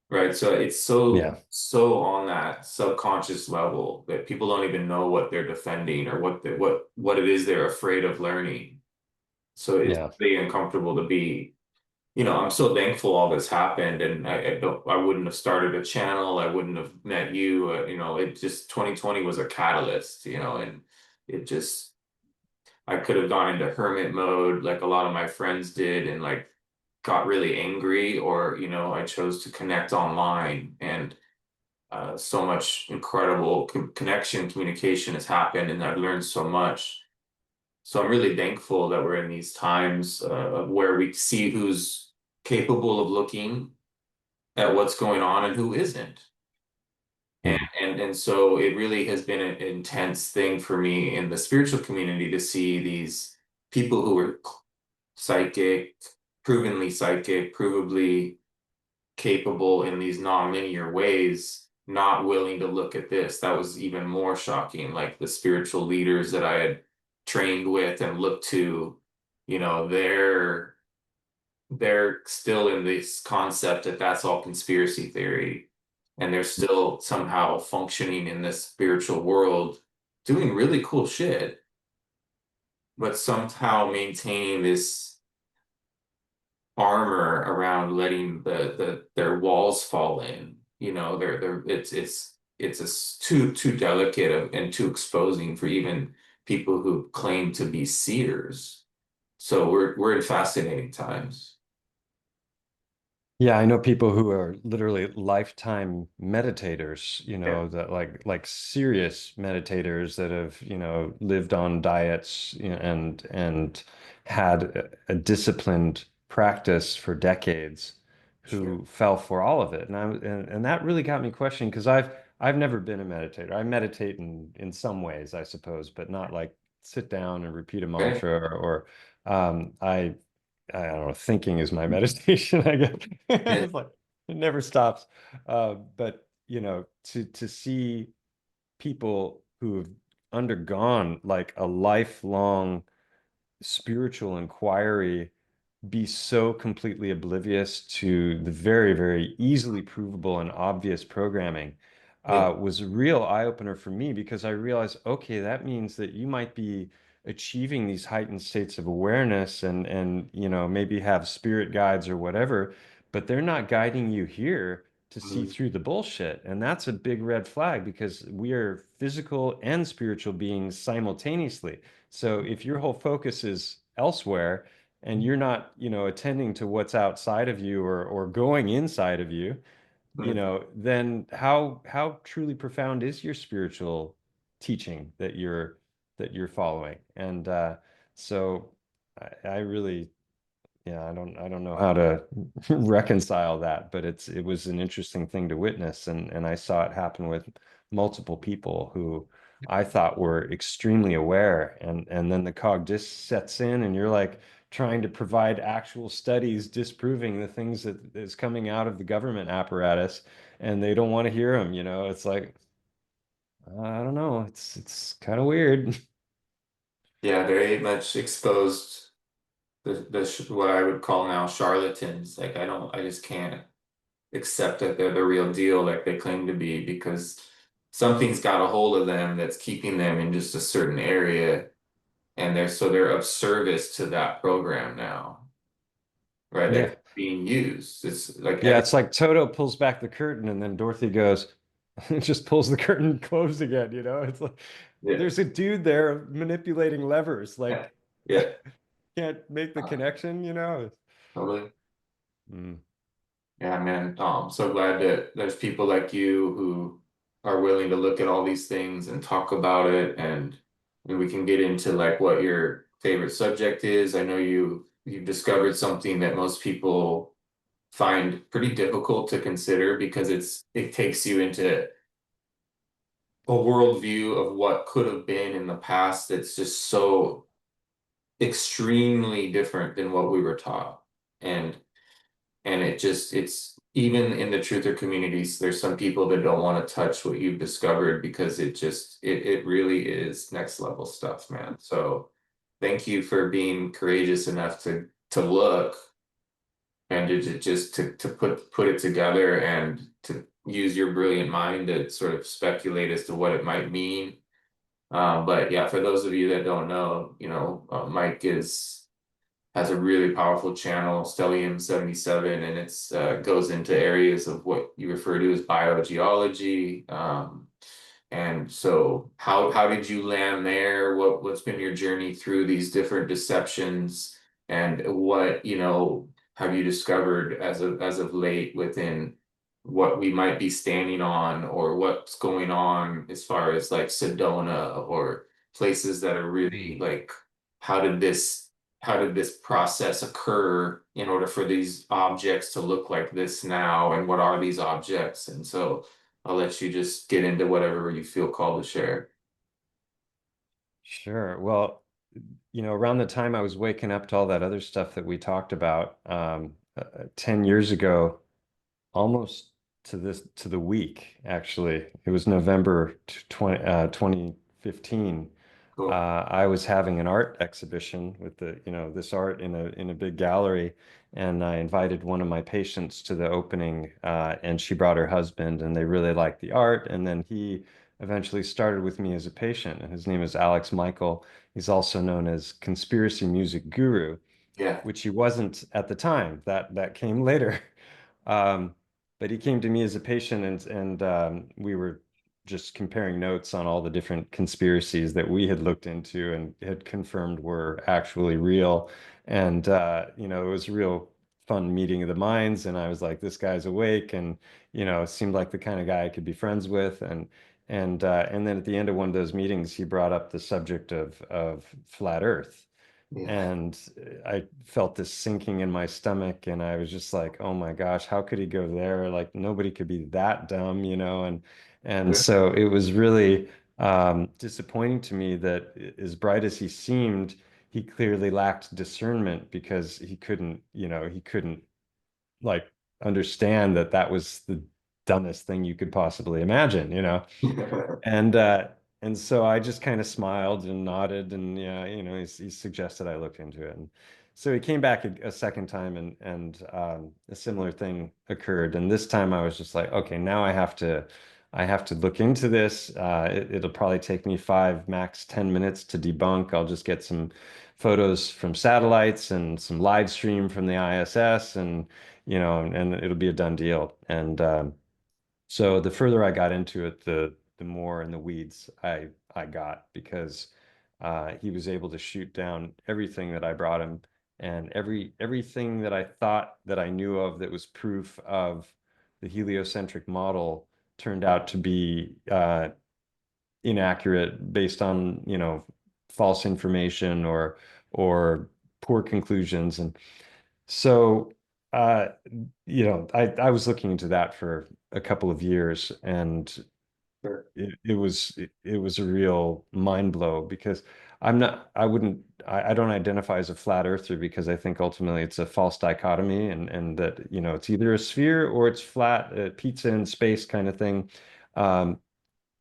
Right. So it's Yeah, so on that subconscious level that people don't even know what they're defending, or what it is they're afraid of learning. So it's yeah, really uncomfortable to be. I'm so thankful all this happened, and I wouldn't have started a channel. I wouldn't have met you. It just 2020 was a catalyst. And it just I could have gone into hermit mode like a lot of my friends did, and like got really angry, or I chose to connect online, and so much incredible connection, communication has happened, and I've learned so much. So I'm really thankful that we're in these times where we see who's capable of looking at what's going on and who isn't. And hmm, and so it really has been an intense thing for me in the spiritual community to see these people who are psychic, provenly psychic, provably capable in these non-linear ways, not willing to look at this. That was even more shocking. Like the spiritual leaders that I had trained with and looked to, they're still in this concept that that's all conspiracy theory. And they're still somehow functioning in this spiritual world, doing really cool shit, but somehow maintaining this armor around letting their walls fall in. They're too delicate and too exposing for even people who claim to be seers. So we're in fascinating times. yeah. I know people who are literally lifetime meditators, Yeah, that like serious meditators that have lived on diets, and had a disciplined practice for decades, sure. who fell for all of it. And that really got me questioning, because I've never been a meditator. I meditate in some ways, I suppose, but not like sit down and repeat a Okay. mantra, or I don't know, thinking is my meditation, I guess. Yeah. It's like it never stops. But to see people who have undergone like a lifelong spiritual inquiry be so completely oblivious to the very, very easily provable and obvious programming, Yeah. was a real eye-opener for me because I realized, okay, that means that you might be achieving these heightened states of awareness and maybe have spirit guides or whatever, but they're not guiding you here to see Mhm. through the bullshit. And that's a big red flag because we are physical and spiritual beings simultaneously. So if your whole focus is elsewhere and you're not, attending to what's outside of you or going inside of you, Mhm. then how truly profound is your spiritual teaching that you're following? And so I really, yeah, I don't know how to reconcile that, but it was an interesting thing to witness, and I saw it happen with multiple people who I thought were extremely aware, and then the cog just sets in, and you're like trying to provide actual studies disproving the things that is coming out of the government apparatus, and they don't want to hear them, It's like I don't know, it's kind of weird. Yeah, very much exposed what I would call now charlatans. Like I just can't accept that they're the real deal like they claim to be because something's got a hold of them that's keeping them in just a certain area and they're of service to that program now, right? Yeah. Like being used. It's like Yeah, every it's like Toto pulls back the curtain and then Dorothy goes, just pulls the curtain closed again, It's like yeah, there's a dude there manipulating levers, yeah, like yeah, can't make the uh, connection. totally. Mm. Yeah, man. I'm so glad that there's people like you who are willing to look at all these things and talk about it, and we can get into like what your favorite subject is. I know you've discovered something that most people find pretty difficult to consider because it takes you into a worldview of what could have been in the past that's just so extremely different than what we were taught. And it's even in the truther communities, there's some people that don't want to touch what you've discovered because it really is next level stuff, man. So thank you for being courageous enough to look and to put it together and to use your brilliant mind to sort of speculate as to what it might mean. But yeah, for those of you that don't know, Mike is has a really powerful channel, Stellium 77, and it's goes into areas of what you refer to as biogeology. And so how did you land there? What's been your journey through these different deceptions and what, have you discovered as of late within what we might be standing on or what's going on as far as like Sedona or places that are really like how did this how did this process occur in order for these objects to look like this now? And what are these objects? And so I'll let you just get into whatever you feel called to share. Sure. Well, around the time I was waking up to all that other stuff that we talked about, 10 years ago, almost to the week, actually. It was November 2015. Cool. I was having an art exhibition with this art in a big gallery, and I invited one of my patients to the opening, and she brought her husband, and they really liked the art. And then he eventually started with me as a patient, and his name is Alex Michael. He's also known as Conspiracy Music Guru, Yeah. which he wasn't at the time. That came later. Um, but he came to me as a patient, and we were just comparing notes on all the different conspiracies that we had looked into and had confirmed were actually real. And it was a real fun meeting of the minds. And I was like, this guy's awake, and it seemed like the kind of guy I could be friends with. And then at the end of one of those meetings, he brought up the subject of flat Earth. Yeah. And I felt this sinking in my stomach, and I was just like, "Oh my gosh, how could he go there? Like nobody could be that dumb." And so it was really disappointing to me that as bright as he seemed, he clearly lacked discernment because he couldn't like understand that that was the dumbest thing you could possibly imagine. And so I just kind of smiled and nodded, and yeah, he suggested I look into it. And so he came back a second time, and a similar thing occurred. And this time I was just like, okay, now I have to look into this. It'll probably take me 5, max 10 minutes to debunk. I'll just get some photos from satellites and some live stream from the ISS, and and it'll be a done deal. And so the further I got into it, the more in the weeds I got, because he was able to shoot down everything that I brought him, and everything that I thought that I knew of that was proof of the heliocentric model turned out to be inaccurate based on, false information or poor conclusions. And so, uh, I was looking into that for a couple of years, and Sure. it was a real mind blow, because I don't identify as a flat earther, because I think ultimately it's a false dichotomy, and that, it's either a sphere or it's flat, pizza in space kind of thing. Um,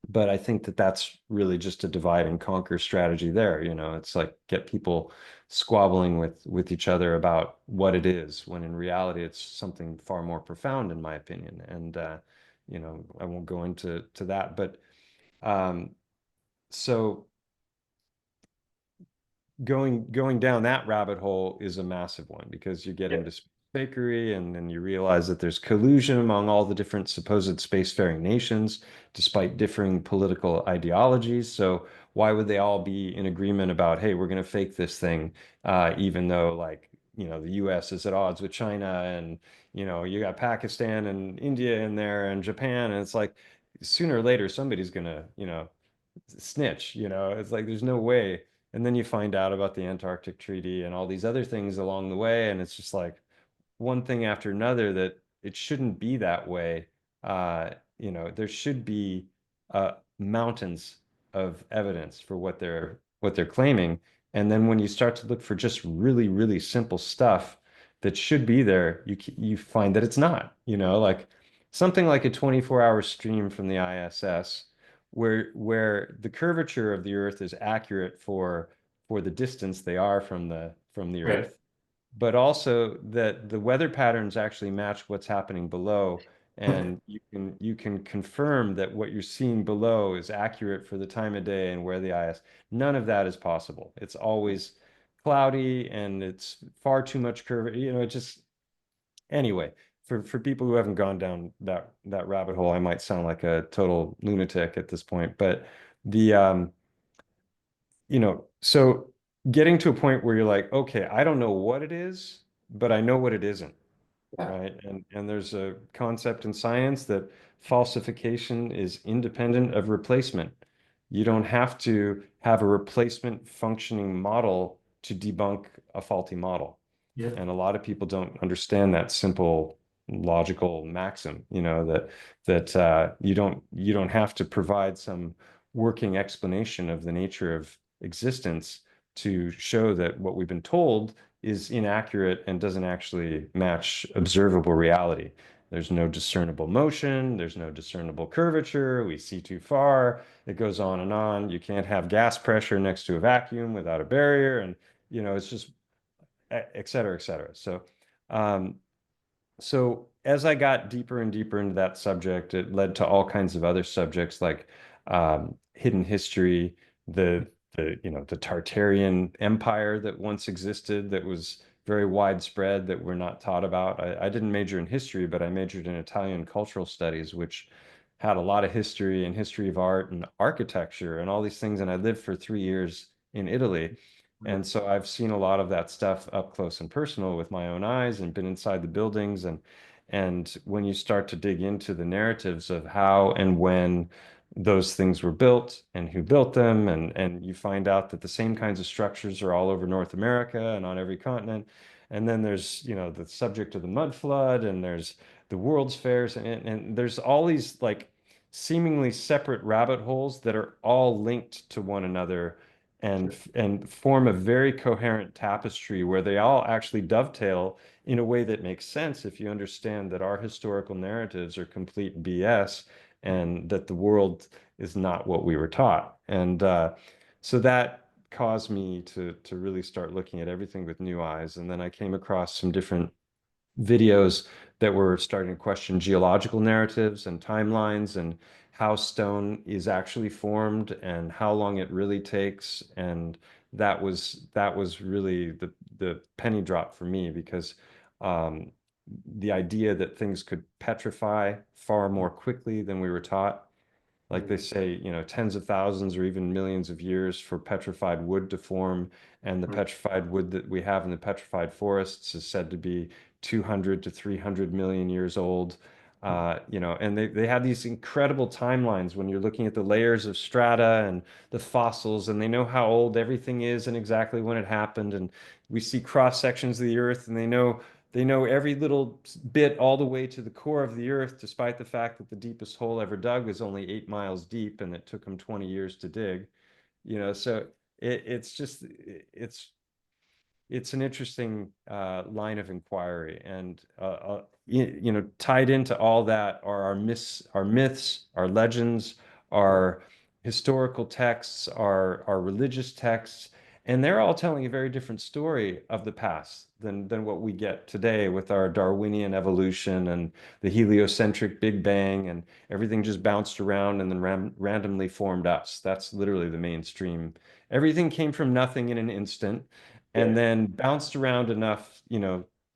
but I think that that's really just a divide and conquer strategy there. It's like get people squabbling with each other about what it is, when in reality it's something far more profound, in my opinion. And I won't go into that, but um, so going down that rabbit hole is a massive one, because you get Yeah. into fakery, and then you realize that there's collusion among all the different supposed spacefaring nations, despite differing political ideologies. So why would they all be in agreement about, hey, we're going to fake this thing, even though, like, the US is at odds with China, and you got Pakistan and India in there and Japan, and it's like sooner or later somebody's going to, snitch. It's like there's no way. And then you find out about the Antarctic Treaty and all these other things along the way, and it's just like one thing after another, that it shouldn't be that way. There should be mountains of evidence for what they're claiming. And then when you start to look for just really, really simple stuff that should be there, you find that it's not, like something like a 24-hour stream from the ISS, where the curvature of the Earth is accurate for the distance they are from the Right. Earth, but also that the weather patterns actually match what's happening below. And you can confirm that what you're seeing below is accurate for the time of day and where the eye is. None of that is possible. It's always cloudy, and it's far too much curve. It just anyway. For people who haven't gone down that rabbit hole, I might sound like a total lunatic at this point, but the so getting to a point where you're like, okay, I don't know what it is, but I know what it isn't, Yeah. right? And there's a concept in science that falsification is independent of replacement. You don't have to have a replacement functioning model to debunk a faulty model. Yeah. And a lot of people don't understand that simple logical maxim, that you don't have to provide some working explanation of the nature of existence to show that what we've been told is inaccurate and doesn't actually match observable reality. There's no discernible motion, there's no discernible curvature, we see too far, it goes on and on. You can't have gas pressure next to a vacuum without a barrier, and it's just et cetera, et cetera. Um, so as I got deeper and deeper into that subject, it led to all kinds of other subjects, like hidden history, the the Tartarian Empire that once existed, that was very widespread, that we're not taught about. I didn't major in history, but I majored in Italian cultural studies, which had a lot of history and history of art and architecture and all these things. And I lived for 3 years in Italy. And so I've seen a lot of that stuff up close and personal with my own eyes, and been inside the buildings. And when you start to dig into the narratives of how and when those things were built and who built them, and you find out that the same kinds of structures are all over North America and on every continent. And then there's, the subject of the mud flood, and there's the World's Fairs, and there's all these like seemingly separate rabbit holes that are all linked to one another, and form a very coherent tapestry where they all actually dovetail in a way that makes sense if you understand that our historical narratives are complete BS, and that the world is not what we were taught. And so that caused me to really start looking at everything with new eyes. And then I came across some different videos that were starting to question geological narratives and timelines, and how stone is actually formed and how long it really takes. And that was really the penny drop for me, because um, the idea that things could petrify far more quickly than we were taught. Like they Mm, say, tens of thousands or even millions of years for petrified wood to form. And the mm, petrified wood that we have in the petrified forests is said to be 200 to 300 million years old. mm, And they have these incredible timelines when you're looking at the layers of strata and the fossils, and they know how old everything is and exactly when it happened. And we see cross sections of the earth, and they know every little bit all the way to the core of the earth, despite the fact that the deepest hole ever dug was only 8 miles deep and it took them 20 years to dig. So it's just it's an interesting line of inquiry, and tied into all that are our myths, our legends, mm, our historical texts, our religious texts, and they're all telling a very different story of the past than what we get today with our Darwinian evolution and the heliocentric Big Bang, and everything just bounced around and then randomly formed us. That's literally the mainstream. Everything came from nothing in an instant yeah, and then bounced around enough,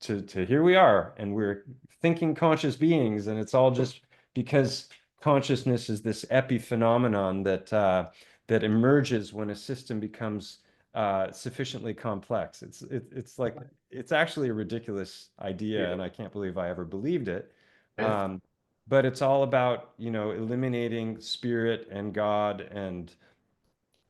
to here we are, and we're thinking conscious beings, and it's all just because consciousness is this epiphenomenon that emerges when a system becomes sufficiently complex. It's like it's actually a ridiculous idea, yeah, and I can't believe I ever believed it. yeah, Um, but it's all about, eliminating spirit and God and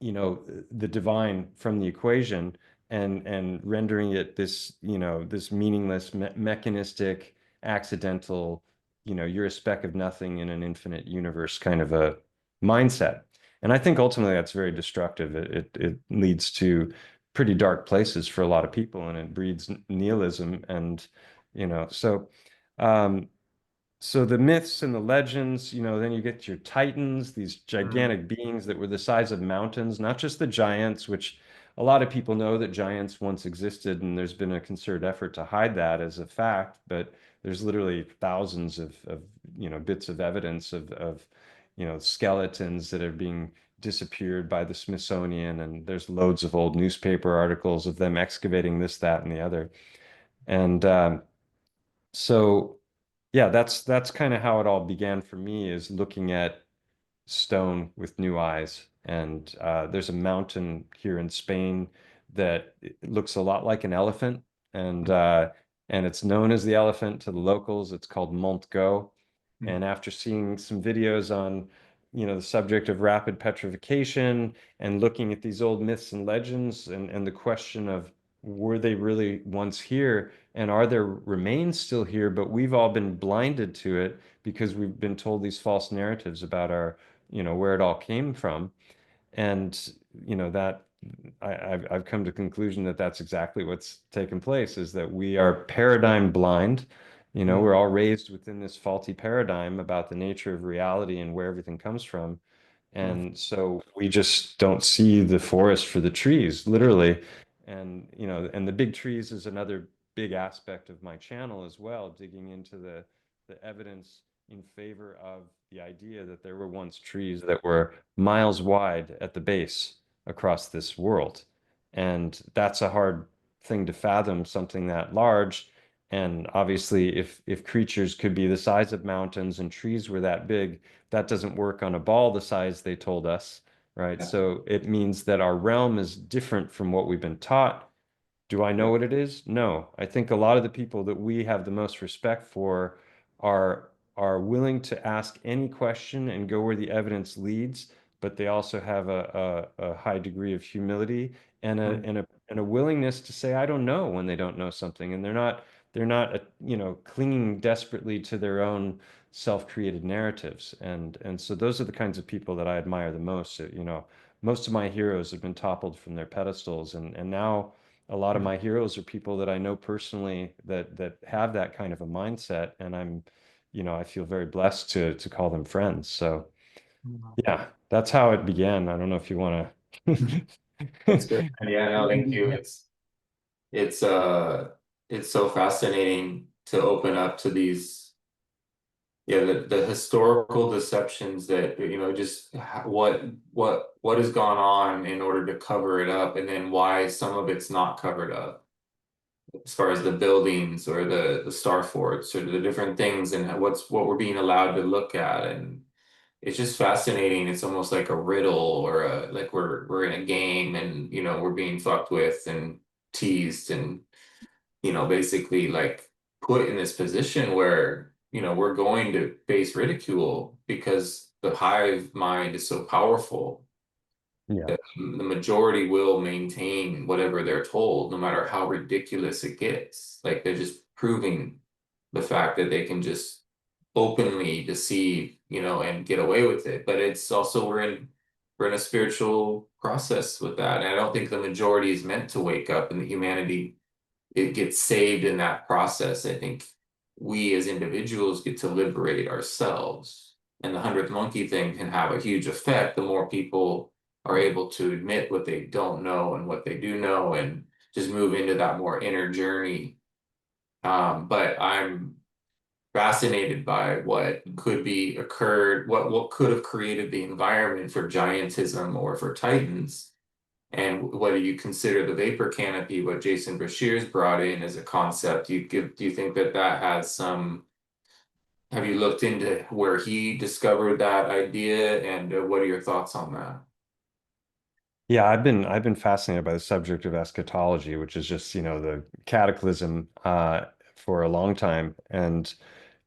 the divine from the equation, and rendering it this meaningless mechanistic accidental, you're a speck of nothing in an infinite universe kind of a mindset. And I think ultimately that's very destructive. It leads to pretty dark places for a lot of people, and it breeds nihilism. And so um so the myths and the legends, then you get your titans, these mm, gigantic beings that were the size of mountains, not just the giants, which a lot of people know that giants once existed, and there's been a concerted effort to hide that as a fact, but there's literally thousands of bits of evidence of skeletons that are being disappeared by the Smithsonian, and there's loads of old newspaper articles of them excavating this, that, and the other. And so yeah, that's kind of how it all began for me, is looking at stone with new eyes. And there's a mountain here in Spain that it looks a lot like an elephant, and mm, uh, and it's known as the elephant to the locals. It's called Montgo. mm, And after seeing some videos on, the subject of rapid petrification, and looking at these old myths and legends, and the question of, were they really once here, and are there remains still here, but we've all been blinded to it because we've been told these false narratives about our, where it all came from. And that I've come to the conclusion that that's exactly what's taken place, is that we are paradigm blind. mm, We're all raised within this faulty paradigm about the nature of reality and where everything comes from. mm, And so we just don't see the forest for the trees, literally. And and the big trees is another big aspect of my channel as well, digging into the evidence in favor of the idea that there were once trees that were miles wide at the base across this world. And that's a hard thing to fathom, something that large. And obviously, if creatures could be the size of mountains and trees were that big, that doesn't work on a ball the size they told us, right? yeah, So it means that our realm is different from what we've been taught. Do I yeah, know what it is? No. I think a lot of the people that we have the most respect for are are willing to ask any question and go where the evidence leads, but they also have a high degree of humility, and a mm, and a and a willingness to say I don't know when they don't know something, and they're not clinging desperately to their own self-created narratives. And so those are the kinds of people that I admire the most. Most of my heroes have been toppled from their pedestals, and now a lot of mm, my heroes are people that I know personally that have that kind of a mindset, and I feel very blessed to call them friends. So mm. yeah, that's how it began. I don't know if you want That's good. to. And yeah, no, thank you. It's it's so fascinating to open up to these Yeah, the historical deceptions that, just what has gone on in order to cover it up, and then why some of it's not covered up, as far as the buildings or the star forts or the different things, and what we're being allowed to look at. And it's just fascinating. It's almost like a riddle, or like we're in a game, and we're being fucked with and teased, and basically like put in this position where, we're going to face ridicule because the hive mind is so powerful Yeah. that the majority will maintain whatever they're told, no matter how ridiculous it gets. Like they're just proving the fact that they can just openly deceive, and get away with it. But it's also we're in a spiritual process with that. And I don't think the majority is meant to wake up, and the humanity, it gets saved in that process. I think we as individuals get to liberate ourselves. And the 100th monkey thing can have a huge effect. The more people are able to admit what they don't know and what they do know, and just move into that more inner journey. But I'm fascinated by what could be occurred, what could have created the environment for giantism or for titans, and whether you consider the vapor canopy, what Jason Bashir's brought in as a concept. Do you think that that has some? Have you looked into where he discovered that idea, and what are your thoughts on that? Yeah, I've been fascinated by the subject of eschatology, which is just, the cataclysm for a long time. And,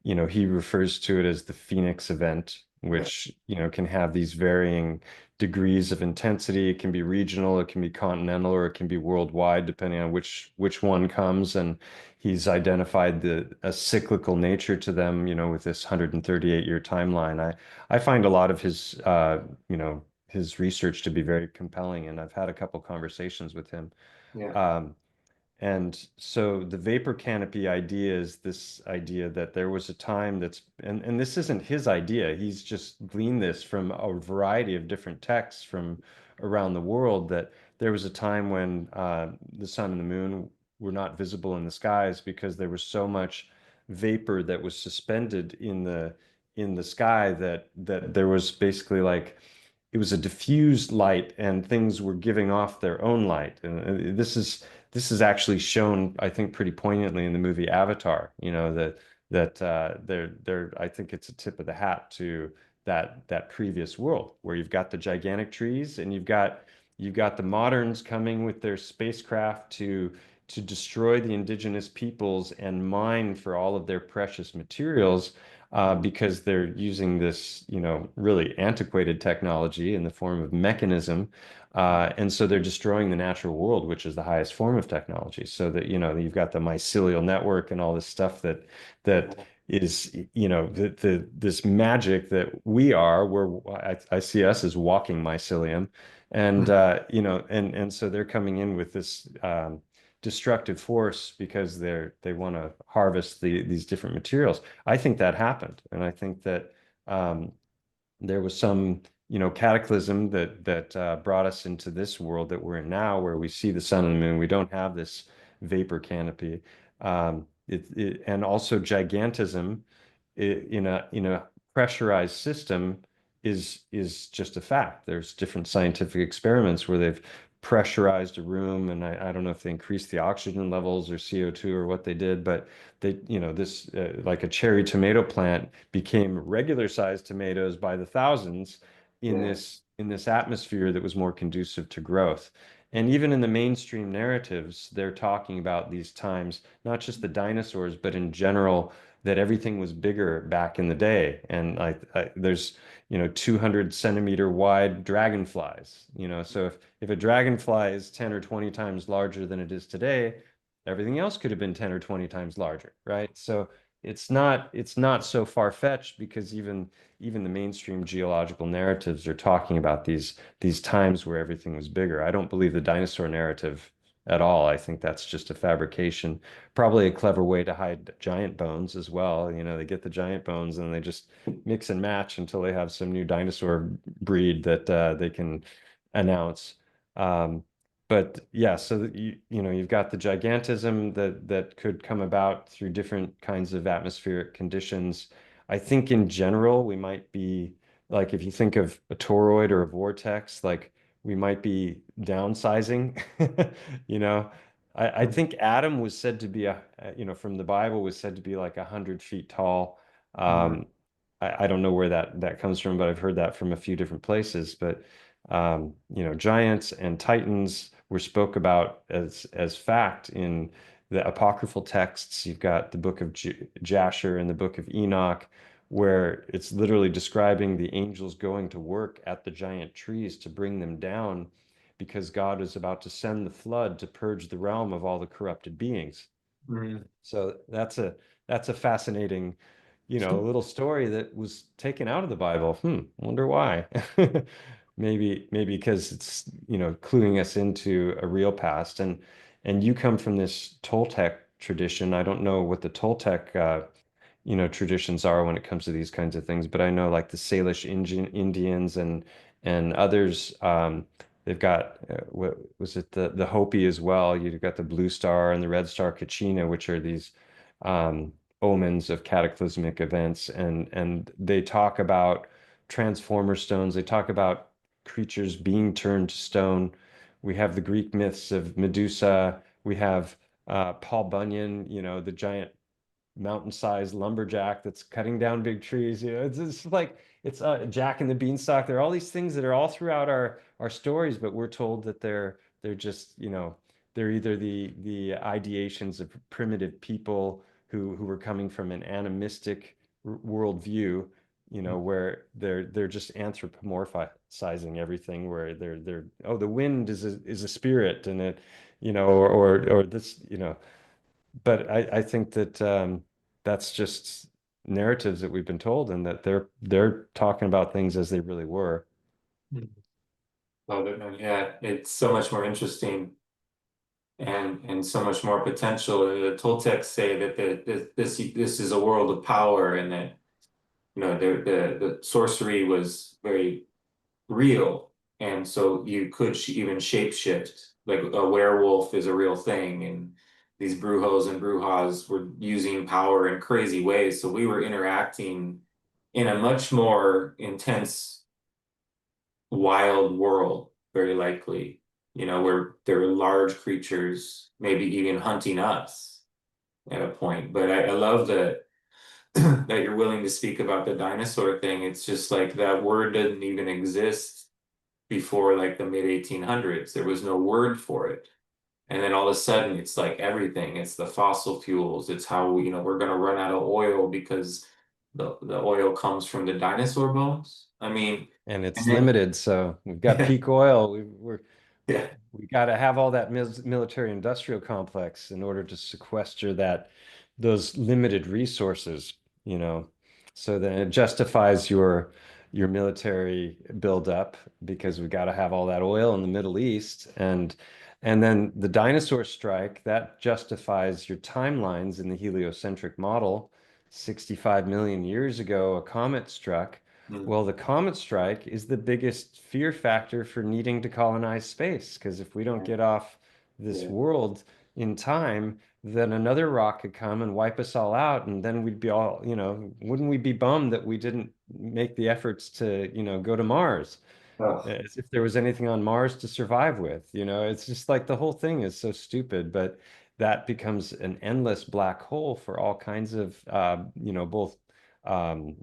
he refers to it as the Phoenix event, Yeah, which, can have these varying degrees of intensity. It can be regional, it can be continental, or it can be worldwide, depending on which one comes. And he's identified a cyclical nature to them, with this 138-year timeline. I find a lot of his research to be very compelling, and I've had a couple conversations with him. yeah, Um, and so the vapor canopy idea is this idea that there was a time and this isn't his idea. He's just gleaned this from a variety of different texts from around the world, that there was a time when the sun and the moon were not visible in the skies because there was so much vapor that was suspended in the sky that there was basically like it was a diffused light and things were giving off their own light. And this is actually shown, I think, pretty poignantly in the movie Avatar. They're I think it's a tip of the hat to that previous world where you've got the gigantic trees and you've got the moderns coming with their spacecraft to destroy the indigenous peoples and mine for all of their precious materials, because they're using this, really antiquated technology in the form of mechanism. And so they're destroying the natural world, which is the highest form of technology. So that, you've got the mycelial network and all this stuff that is, this magic that we are, where I see us as walking mycelium. And and so they're coming in with this destructive force because they want to harvest these different materials. I think that happened, and I think that there was some, cataclysm that brought us into this world that we're in now, where we see the sun and the moon. We don't have this vapor canopy, and also gigantism in a pressurized system is just a fact. There's different scientific experiments where they've pressurized a room, and I don't know if they increased the oxygen levels or CO2 or what they did, but this like a cherry tomato plant became regular sized tomatoes by the thousands in yeah, this atmosphere that was more conducive to growth. And even in the mainstream narratives, they're talking about these times, not just the dinosaurs, but in general, that everything was bigger back in the day. And there's 200 centimeter wide dragonflies. So if a dragonfly is 10 or 20 times larger than it is today, everything else could have been 10 or 20 times larger, right? So it's not so far-fetched, because even the mainstream geological narratives are talking about these times where everything was bigger. I don't believe the dinosaur narrative at all. I think that's just a fabrication, probably a clever way to hide giant bones as well. They get the giant bones and they just mix and match until they have some new dinosaur breed that they can announce. Um, but yeah, so that you've got the gigantism that could come about through different kinds of atmospheric conditions. I think in general, we might be like, if you think of a toroid or a vortex, like we might be downsizing, you know. I think Adam was said to be from the Bible was said to be like 100 feet tall. Mhm. Um, I don't know where that comes from, but I've heard that from a few different places. But giants and titans were spoke about as fact in the apocryphal texts. You've got the book of Jasher and the book of Enoch, where it's literally describing the angels going to work at the giant trees to bring them down because God is about to send the flood to purge the realm of all the corrupted beings. Mhm. So that's a fascinating, little story that was taken out of the Bible. Wonder why. Maybe because it's, cluing us into a real past. And you come from this Toltec tradition. I don't know what the Toltec traditions are when it comes to these kinds of things. But I know like the Salish Indians and others, they've got what was it, the Hopi as well. You've got the Blue Star and the Red Star Kachina, which are these omens of cataclysmic events, and they talk about transformer stones. They talk about creatures being turned to stone. We have the Greek myths of Medusa. We have Paul Bunyan, the giant mountain-sized lumberjack that's cutting down big trees. It's like it's Jack and the Beanstalk. There are all these things that are all throughout our stories, but we're told that they're just they're either the ideations of primitive people who were coming from an animistic worldview, where they're just anthropomorphizing everything, where they're oh, the wind is a spirit, and it or this but I think that that's just narratives that we've been told, and that they're talking about things as they really were. Mhm. Love it, man. Yeah, it's so much more interesting and so much more potential. The Toltecs say that this is a world of power, and that the sorcery was very real, and so you could even shapeshift. Like a werewolf is a real thing, and these brujos and brujas were using power in crazy ways. So we were interacting in a much more intense, wild world, very likely, where there were large creatures, maybe even hunting us at a point. But I love that that you're willing to speak about the dinosaur thing. It's just like that word didn't even exist before like the mid 1800s. There was no word for it. And then all of a sudden it's like everything. It's the fossil fuels. It's how, we're gonna run out of oil because the oil comes from the dinosaur bones. I mean, And and it's then limited, so we've got yeah, peak oil. yeah. We got to have all that military industrial complex in order to sequester those limited resources, you know. So then it justifies your military buildup because we got to have all that oil in the Middle East, and then the dinosaur strike that justifies your timelines in the heliocentric model. 65 million years ago, a comet struck. Mm, Well, the comet strike is the biggest fear factor for needing to colonize space, because if we don't yeah, get off this yeah. world in time, then another rock could come and wipe us all out, and then we'd be all, wouldn't we be bummed that we didn't make the efforts to, go to Mars? Oh, As if there was anything on Mars to survive with, it's just like the whole thing is so stupid, but that becomes an endless black hole for all kinds of, both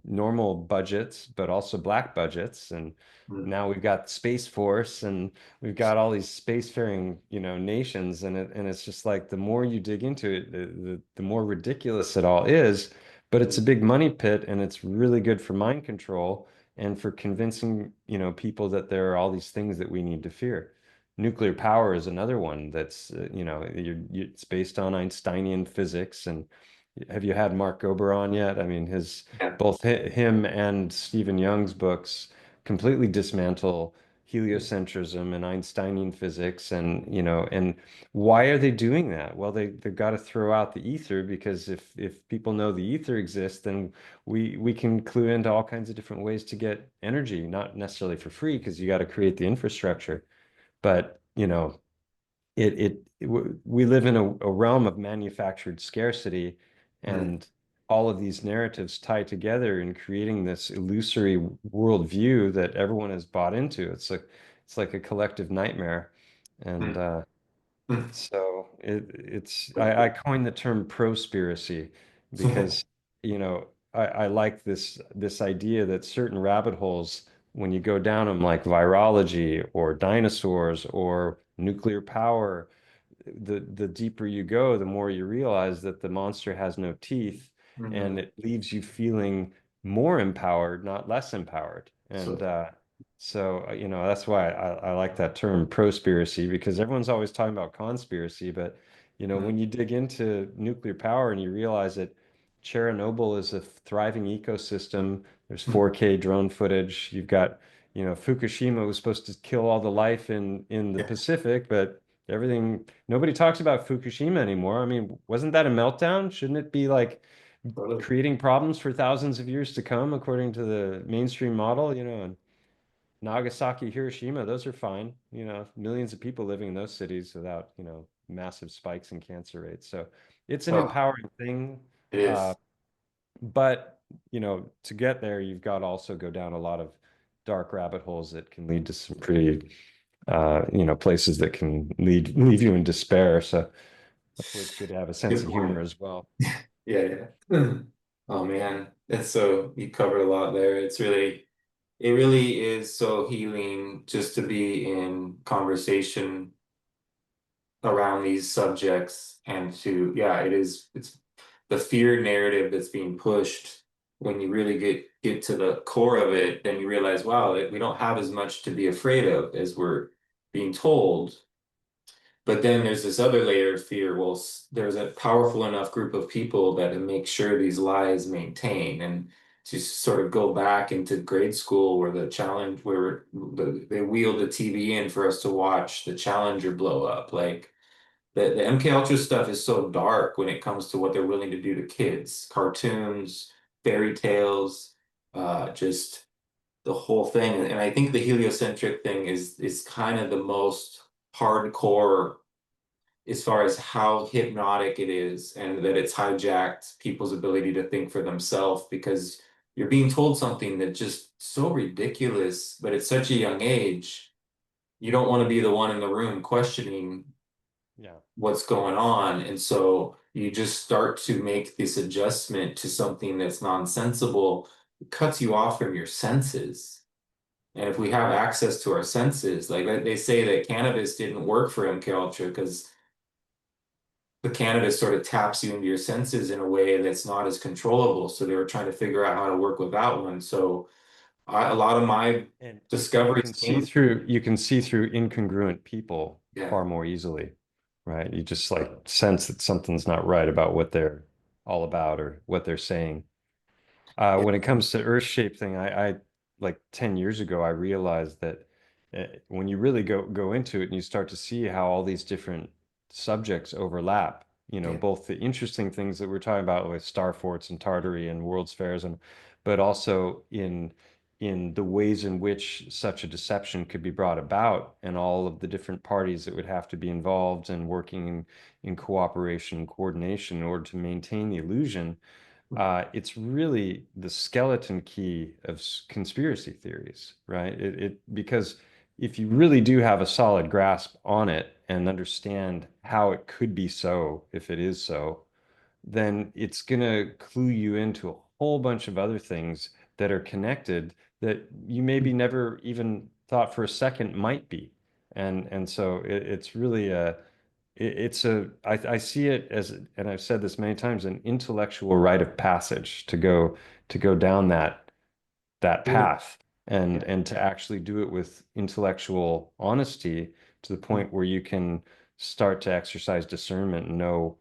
normal budgets, but also black budgets. And mm, now we've got Space Force, and we've got all these spacefaring, nations, and it's just like the more you dig into it, the more ridiculous it all is. But it's a mm, big money pit, and it's really good for mind control and for convincing, people that there are all these things that we need to fear. Nuclear power is another one that's, it's based on Einsteinian physics. And have you had Mark Gober on yet? I mean, yeah. both him and Stephen Young's books completely dismantle heliocentrism and Einsteinian physics, and why are they doing that? Well, they've got to throw out the ether, because if people know the ether exists, then we can clue into all kinds of different ways to get energy, not necessarily for free, because you got to create the infrastructure. But we live in a realm of manufactured scarcity, Mm, and all of these narratives tie together in creating this illusory worldview that everyone has bought into. It's like a collective nightmare. And Mm, mm. so I coined the term prospiracy because, I like this idea that certain rabbit holes, when you go down them, like virology or dinosaurs or nuclear power, the deeper you go, the more you realize that the monster has no teeth, and Mhm. it leaves you feeling more empowered, not less empowered. And So so, that's why I like that term prospiracy, because everyone's always talking about conspiracy, but mm, when you dig into nuclear power and you realize that Chernobyl is a thriving ecosystem, there's mm, 4K drone footage, you've got, Fukushima was supposed to kill all the life in the yeah, Pacific, but everything, nobody talks about Fukushima anymore. I mean, wasn't that a meltdown? Shouldn't it be like totally. creating problems for thousands of years to come, according to the mainstream model? And Nagasaki, Hiroshima, those are fine. Millions of people living in those cities without, massive spikes in cancer rates. So it's an Oh, empowering thing. it Uh, is. but, to get there, you've got to also go down a lot of dark rabbit holes that can lead to some pretty, places that can leave you in despair. So hopefully it's good to have a sense Good of point. humor as well. Yeah, yeah. Mm. Oh man, that's so you covered a lot there. It really is so healing just to be in conversation around these subjects and to, yeah, it's the fear narrative that's being pushed. When you really get to the core of it, then you realize, wow, that we don't have as much to be afraid of as we're being told. But then there's this other layer of fear. Well, there's a powerful enough group of people that make sure these lies maintain. And to sort of go back into grade school where they wheeled the TV in for us to watch the Challenger blow up. Like the MK Ultra stuff is so dark when it comes to what they're willing to do to kids, cartoons, fairy tales, just the whole thing. And I think the heliocentric thing is kind of the most hardcore as far as how hypnotic it is and that it's hijacked people's ability to think for themselves because you're being told something that's just so ridiculous, but at such a young age, you don't want to be the one in the room questioning Yeah. what's going on. And so you just start to make this adjustment to something that's nonsensible. It cuts you off from your senses. And if we have access to our senses, like they say that cannabis didn't work for MK Ultra because the cannabis sort of taps you into your senses in a way that's not as controllable. So they were trying to figure out how to work without one. So a lot of my And you discoveries can see came, through incongruent people yeah, far more easily, right? You just like sense that something's not right about what they're all about or what they're saying. yeah, When it comes to Earth shape thing, I like 10 years ago, I realized that when you really go into it and you start to see how all these different subjects overlap, yeah, both the interesting things that we're talking about with star forts and Tartary and World's Fairs, and but also in the ways in which such a deception could be brought about and all of the different parties that would have to be involved and working in cooperation and coordination in order to maintain the illusion. It's really the skeleton key of conspiracy theories, right? Because if you really do have a solid grasp on it and understand how it could be so, if it is so, then it's going to clue you into a whole bunch of other things that are connected that you maybe never even thought for a second might be. And so it's really I see it as, and I've said this many times, an intellectual rite of passage to go down that yeah, path and to actually do it with intellectual honesty to the point where you can start to exercise discernment and know,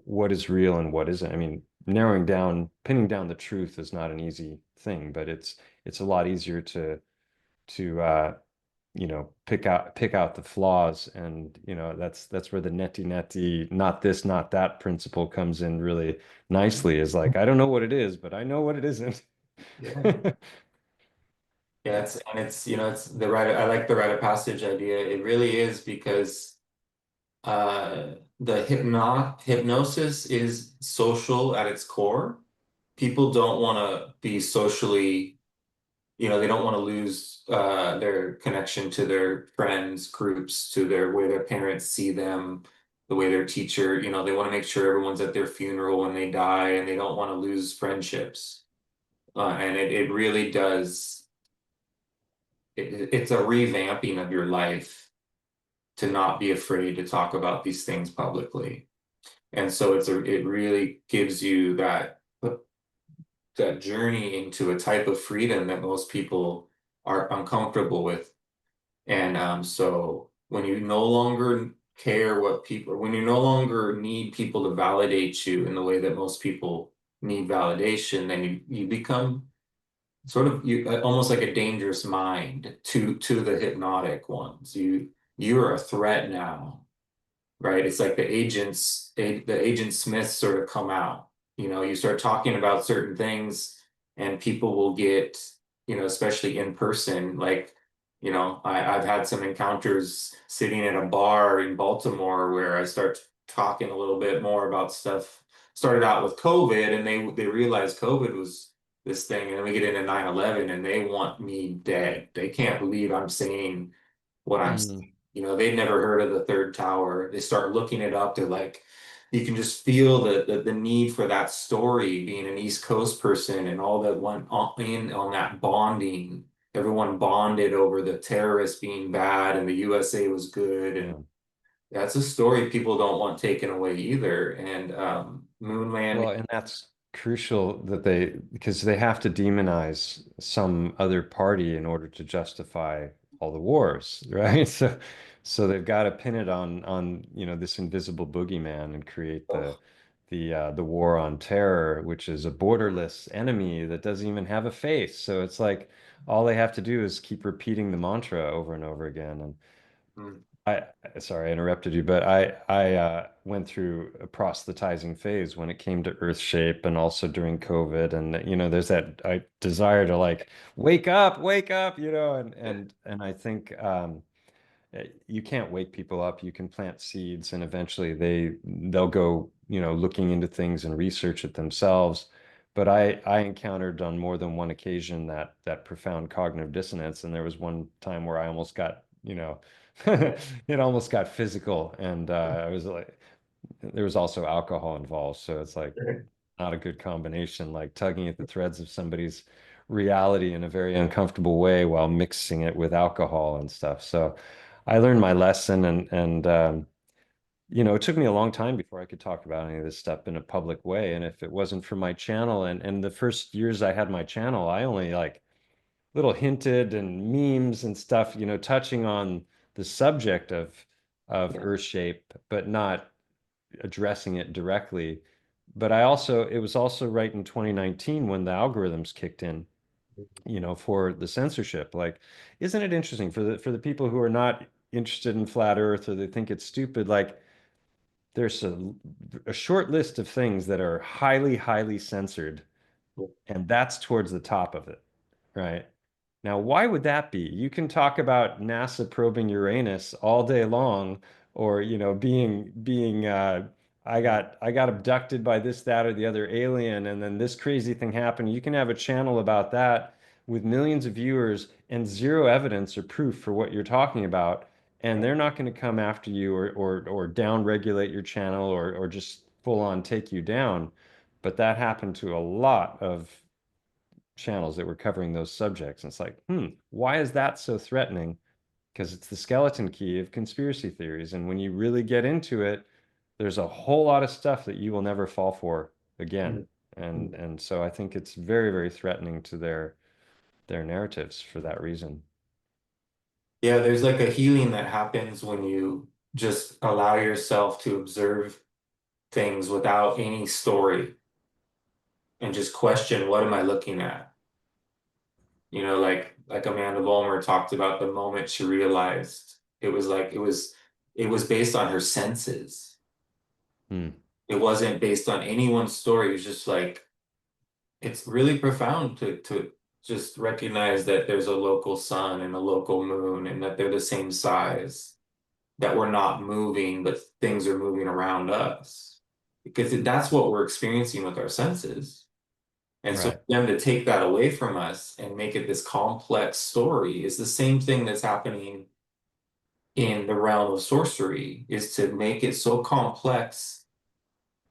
what is real and what isn't. I mean, pinning down the truth is not an easy thing, but it's a lot easier to pick out the flaws. And that's where the neti not this not that principle comes in really nicely, is like, I don't know what it is, but I know what it isn't. yeah. Yeah, it's the rite. I like the rite of passage idea. It really is because the hypnosis is social at its core. People don't want to be socially, they don't want to lose their connection to their friends, groups, to their way their parents see them, the way their teacher, they want to make sure everyone's at their funeral when they die, and they don't want to lose friendships. And it really does, it's a revamping of your life to not be afraid to talk about these things publicly. And so it really gives you that journey into a type of freedom that most people are uncomfortable with. And so when you no longer care what people, when you no longer need people to validate you in the way that most people need validation, then you become sort of almost like a dangerous mind to the hypnotic ones. You're a threat now, right? It's like the Agent Smiths sort of come out. You start talking about certain things and people will get, especially in person, like, I've had some encounters sitting at a bar in Baltimore where I start talking a little bit more about stuff. Started out with COVID and they realized COVID was this thing, and then we get into 9/11 and they want me dead. They can't believe I'm saying what I'm Mm. saying. They'd never heard of the third tower. They start looking it up. They're like, you can just feel the need for that story, being an East Coast person and all that went on that bonding. Everyone bonded over the terrorists being bad and the USA was good. And Yeah. that's a story people don't want taken away either. And moon landing. Well, and that's crucial that because they have to demonize some other party in order to justify all the wars, right? So they've got to pin it on this invisible boogeyman and create the war on terror, which is a borderless enemy that doesn't even have a face. So it's like all they have to do is keep repeating the mantra over and over again. And Mm, I sorry, I interrupted you, but I went through a proselytizing phase when it came to Earth shape and also during COVID. And there's that desire to like wake up, and yeah. and I think you can't wake people up. You can plant seeds, and eventually they'll go, looking into things and research it themselves. But I encountered on more than one occasion that profound cognitive dissonance, and there was one time where I almost got, it almost got physical, and I was like, there was also alcohol involved, so it's like not a good combination, like tugging at the threads of somebody's reality in a very uncomfortable way while mixing it with alcohol and stuff. So I learned my lesson, and it took me a long time before I could talk about any of this stuff in a public way. And if it wasn't for my channel, and the first years I had my channel, I only like little hinted and memes and stuff, touching on the subject of Yeah. Earth shape, but not addressing it directly. But it was also right in 2019 when the algorithms kicked in, for the censorship. Like, isn't it interesting for the people who are not interested in flat Earth or they think it's stupid? Like, there's a short list of things that are highly, highly censored, and that's towards the top of it, right? Now, why would that be? You can talk about NASA probing Uranus all day long, or being I got abducted by this, that, or the other alien, and then this crazy thing happened. You can have a channel about that with millions of viewers and zero evidence or proof for what you're talking about, and they're not going to come after you or down regulate your channel or just full on take you down. But that happened to a lot of channels that were covering those subjects. And it's like, why is that so threatening? Because it's the skeleton key of conspiracy theories. And when you really get into it, there's a whole lot of stuff that you will never fall for again. And so I think it's very, very threatening to their narratives for that reason. Yeah, there's like a healing that happens when you just allow yourself to observe things without any story and just question, what am I looking at? Like Amanda Vollmer talked about the moment she realized it was based on her senses. Hmm. It wasn't based on anyone's story. It was just like it's really profound to just recognize that there's a local sun and a local moon and that they're the same size. that we're not moving, but things are moving around us. Because that's what we're experiencing with our senses. And so Right. for them to take that away from us and make it this complex story is the same thing that's happening in the realm of sorcery, is to make it so complex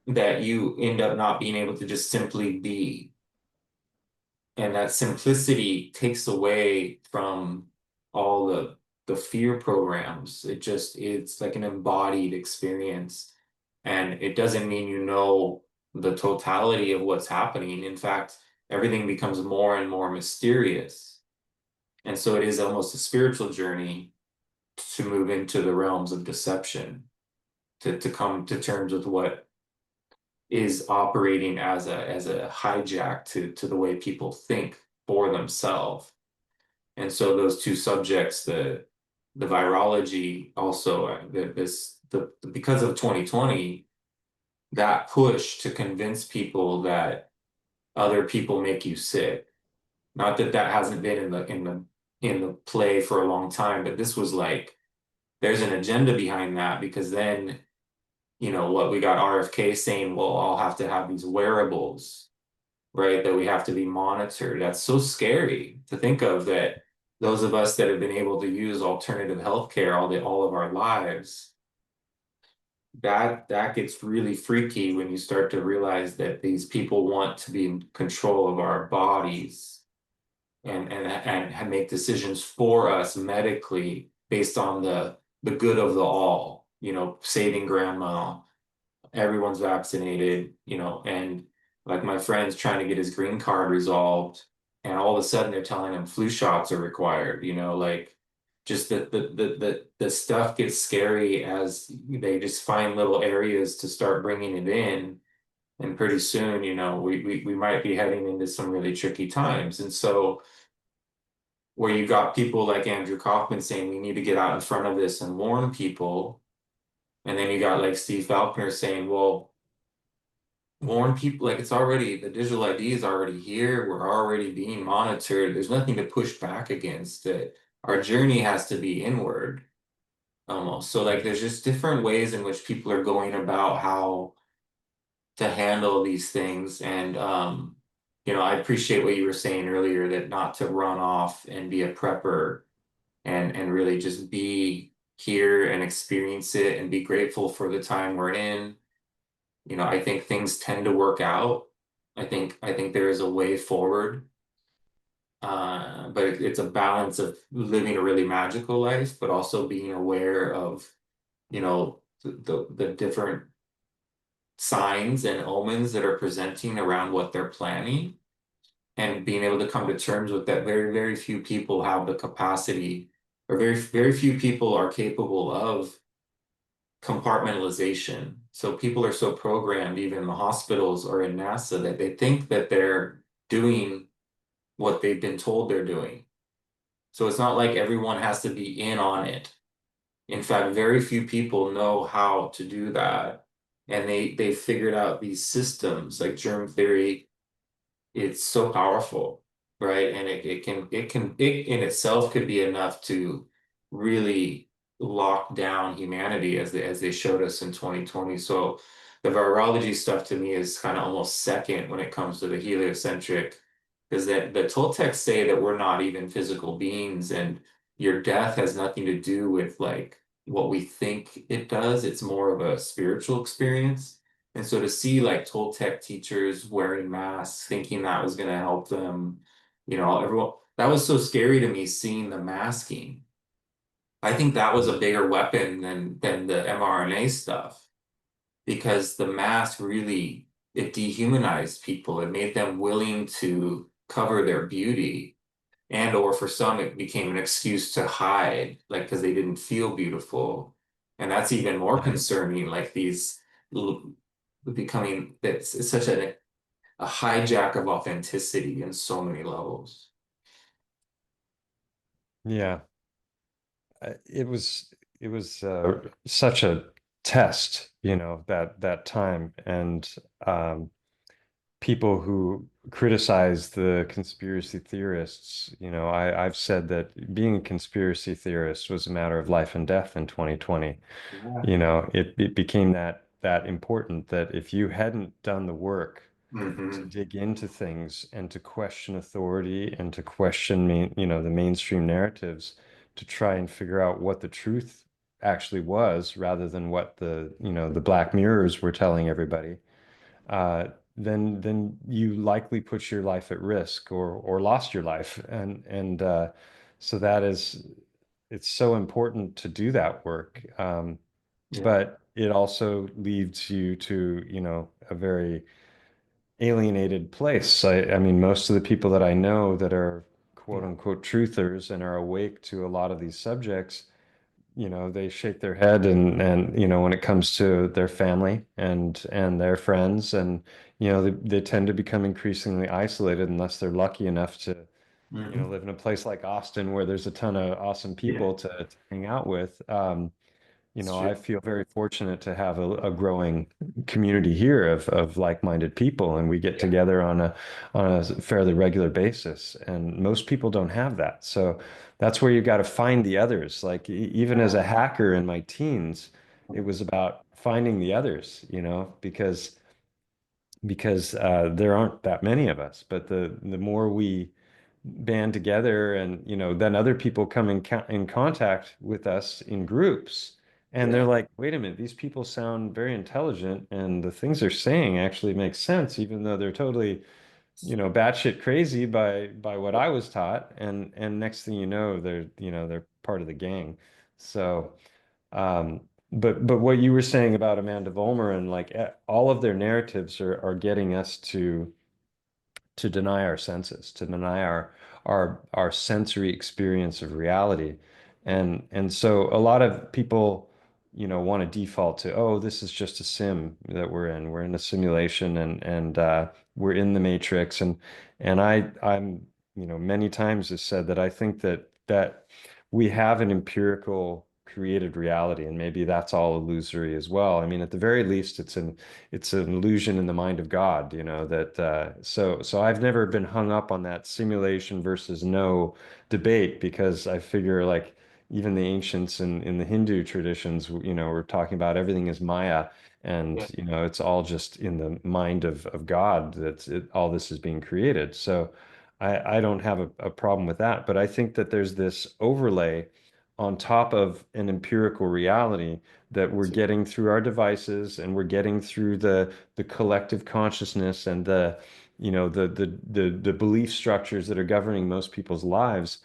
that you end up not being able to just simply be. And that simplicity takes away from all the fear programs. It's like an embodied experience. And it doesn't mean you know the totality of what's happening. In fact, everything becomes more and more mysterious. And so it is almost a spiritual journey to move into the realms of deception, to come to terms with what is operating as a hijack to the way people think for themselves. And so those two subjects, the virology, also the because of 2020, that push to convince people that other people make you sick. Not that that hasn't been in the play for a long time, but this was like there's an agenda behind that, because then, what we got RFK saying, well, I'll have to have these wearables, right? That we have to be monitored. That's so scary to think of, that those of us that have been able to use alternative healthcare all of our lives, that gets really freaky when you start to realize that these people want to be in control of our bodies and make decisions for us medically based on the good of the all, saving grandma, everyone's vaccinated, and like my friend's trying to get his green card resolved, and all of a sudden they're telling him flu shots are required, like just the stuff gets scary as they just find little areas to start bringing it in. And pretty soon, we might be heading into some really tricky times. And so where you got people like Andrew Kaufman saying we need to get out in front of this and warn people, and then you got like Steve Falconer saying, well, warn people, like it's already, the digital ID is already here. We're already being monitored. There's nothing to push back against it. Our journey has to be inward almost. So like there's just different ways in which people are going about how to handle these things. And I appreciate what you were saying earlier, that not to run off and be a prepper, and really just be here and experience it and be grateful for the time we're in. I think things tend to work out. I think there is a way forward. But it's a balance of living a really magical life, but also being aware of, the different signs and omens that are presenting around what they're planning, and being able to come to terms with that very, very few people have the capacity, or very, very few people are capable of compartmentalization. So people are so programmed, even in the hospitals or in NASA, that they think that they're doing what they've been told they're doing. So it's not like everyone has to be in on it. In fact, very few people know how to do that. And they figured out these systems like germ theory. It's so powerful, right? And it in itself could be enough to really lock down humanity, as they showed us in 2020. So the virology stuff to me is kind of almost second when it comes to the heliocentric, because that the Toltecs say that we're not even physical beings, and your death has nothing to do with like what we think it does. It's more of a spiritual experience. And so to see like Toltec teachers wearing masks, thinking that was going to help them, everyone, that was so scary to me, seeing the masking. I think that was a bigger weapon than the mRNA stuff, because the mask really, it dehumanized people. It made them willing to cover their beauty, and or for some it became an excuse to hide, like because they didn't feel beautiful. And that's even more concerning, like these becoming, that's it's such a hijack of authenticity in so many levels. Yeah. It was such a test, that time, and people criticize the conspiracy theorists. I've said that being a conspiracy theorist was a matter of life and death in 2020. Yeah. It became that important that if you hadn't done the work to Hmm. dig into things and to question authority and to question the mainstream narratives to try and figure out what the truth actually was rather than what the black mirrors were telling everybody, uh, then you likely put your life at risk or lost your life. And so it's so important to do that work. Yeah. But it also leads you to, a very alienated place. I mean, most of the people that I know that are quote Yeah. unquote truthers and are awake to a lot of these subjects, they shake their head and when it comes to their family and their friends and they tend to become increasingly isolated unless they're lucky enough to Hmm. live in a place like Austin where there's a ton of awesome Yeah. people to hang out with. It's I true. feel very fortunate to have a growing community here of like-minded people, and we get Yeah. together on a fairly regular basis. And most people don't have that. So that's where you got to find the others. Like even as Yeah. a hacker in my teens, it was about finding the others, because there aren't that many of us. But the more we band together and then other people come in contact with us in groups and they're Yeah. like, wait a minute, these people sound very intelligent and the things they're saying actually make sense even though they're totally batshit crazy by what I was taught. And next thing you know, they're part of the gang. So um but what you were saying about Amanda Vollmer and like all of their narratives are getting us to deny our senses, to deny our sensory experience of reality. And so a lot of people, want to default to, oh, this is just a sim that we're in. We're in a simulation and we're in the matrix. And I'm, many times have said that I think that we have an empirical created reality, and maybe that's all illusory as well. I mean, at the very least, it's an illusion in the mind of God, that so I've never been hung up on that simulation versus no debate because I figure like even the ancients in the Hindu traditions, we're talking about everything is Maya and Yeah. it's all just in the mind of God all this is being created. So I don't have a problem with that, but I think that there's this overlay on top of an empirical reality that we're getting through our devices and we're getting through the collective consciousness and the belief structures that are governing most people's lives.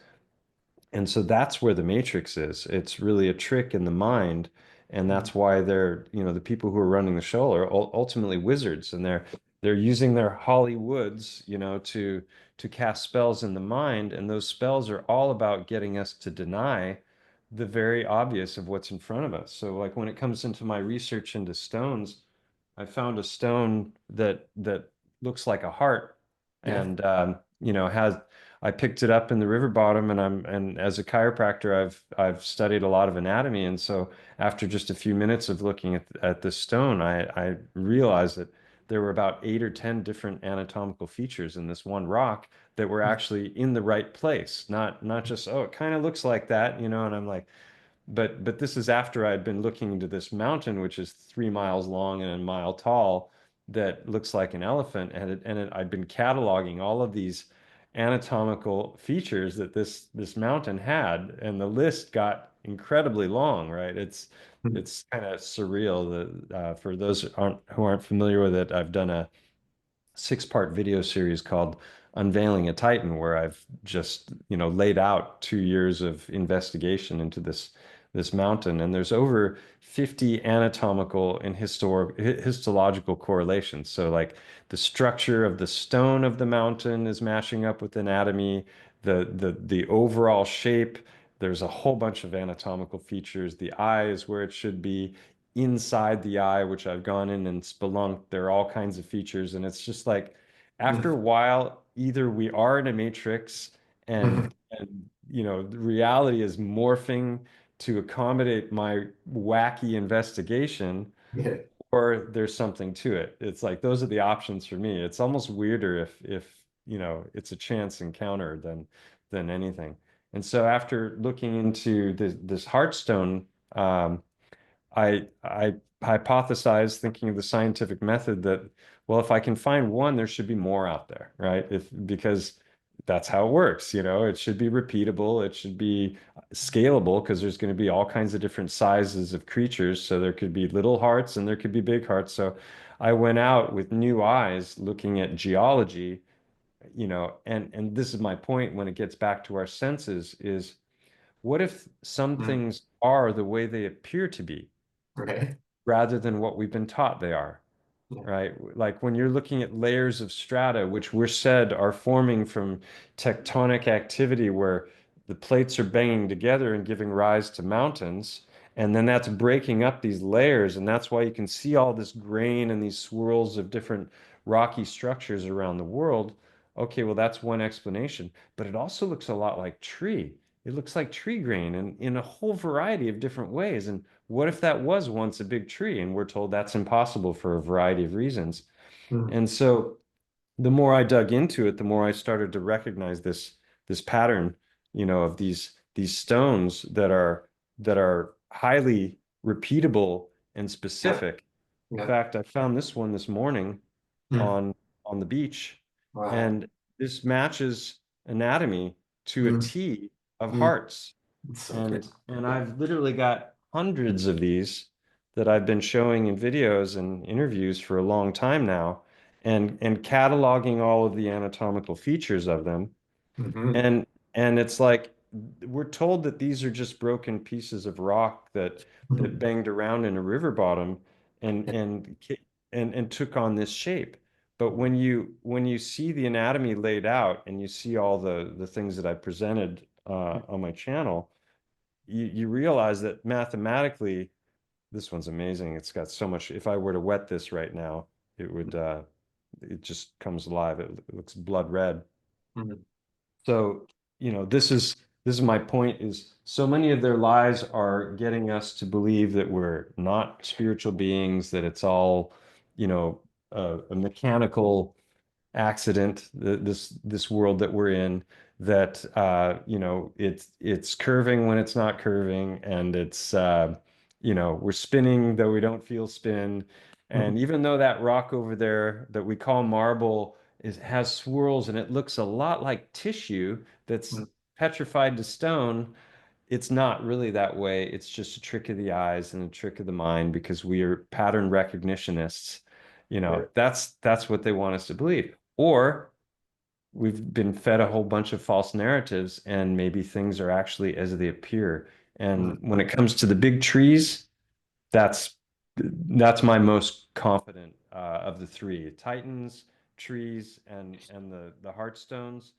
And so that's where the matrix is. It's really a trick in the mind. And Mhm. that's why the people who are running the show are ultimately wizards, and they're using their Hollywoods, to cast spells in the mind. And those spells are all about getting us to deny the very obvious of what's in front of us. So like when it comes into my research into stones, I found a stone that looks like a heart, Yeah. and has I picked it up in the river bottom, and as a chiropractor, I've studied a lot of anatomy, and so after just a few minutes of looking at this stone, I realized that there were about 8 or 10 different anatomical features in this one rock that were actually in the right place, not just, oh, it kind of looks like that, and I'm like, but this is after I'd been looking into this mountain, which is 3 miles long and a mile tall, that looks like an elephant, I'd been cataloging all of these anatomical features that this mountain had, and the list got incredibly long, right? It's kind of surreal that for those who aren't familiar with it, I've done a 6-part video series called Unveiling a Titan, where I've just, laid out 2 years of investigation into this mountain. And there's over 50 anatomical and histological correlations. So like the structure of the stone of the mountain is matching up with anatomy, the overall shape. There's a whole bunch of anatomical features. The eye is where it should be, inside the eye, which I've gone in and spelunked. There are all kinds of features, and it's just like after a while, either we are in a matrix and the reality is morphing to accommodate my wacky investigation, Yeah. or there's something to it. It's like those are the options for me. It's almost weirder if it's a chance encounter than anything. And so after looking into this Heartstone, I hypothesized, thinking of the scientific method, that, well, if I can find one, there should be more out there, right? If because that's how it works, it should be repeatable, it should be scalable, because there's going to be all kinds of different sizes of creatures. So there could be little hearts and there could be big hearts. So I went out with new eyes looking at geology, and this is my point when it gets back to our senses, is what if some Mm. things are the way they appear to be Right. rather than what we've been taught they are, Yeah. right? Like when you're looking at layers of strata, which we're said are forming from tectonic activity where the plates are banging together and giving rise to mountains. And then that's breaking up these layers. And that's why you can see all this grain and these swirls of different rocky structures around the world. Okay, well, that's one explanation. But it also looks a lot like tree. It looks like tree grain in a whole variety of different ways. And what if that was once a big tree? And we're told that's impossible for a variety of reasons. Mm. And so the more I dug into it, the more I started to recognize this pattern, of these stones that are highly repeatable and Yeah. specific. In Yeah. fact, I found this one this morning Mm. on on the beach, Wow. and this matches anatomy to a Mm. T of Mm. hearts. It's so good. And I've literally got hundreds of these that I've been showing in videos and interviews for a long time now, and cataloging all of the anatomical features of them. Hmm. And it's like we're told that these are just broken pieces of rock that Mm. banged around in a river bottom and Yeah. and and took on this shape. But when you see the anatomy laid out and you see all the things that I presented on my channel, you realize that mathematically this one's amazing. It's got so much. If I were to wet this right now, it just comes alive. It looks blood red. Mm. So, this is my point, is so many of their lies are getting us to believe that we're not spiritual beings, that it's all, a mechanical accident, this world that we're in, that it's curving when it's not curving, and it's we're spinning though we don't feel spin. Mm. And even though that rock over there that we call marble has swirls and it looks a lot like tissue that's Mm. petrified to stone, it's not really that way. It's just a trick of the eyes and a trick of the mind, because we are pattern recognitionists. Right. That's what they want us to believe. Or we've been fed a whole bunch of false narratives, and maybe things are actually as they appear. Mm. And when it comes to the big trees, that's that's my most confident of the three: Titans, trees, and the Heartstones.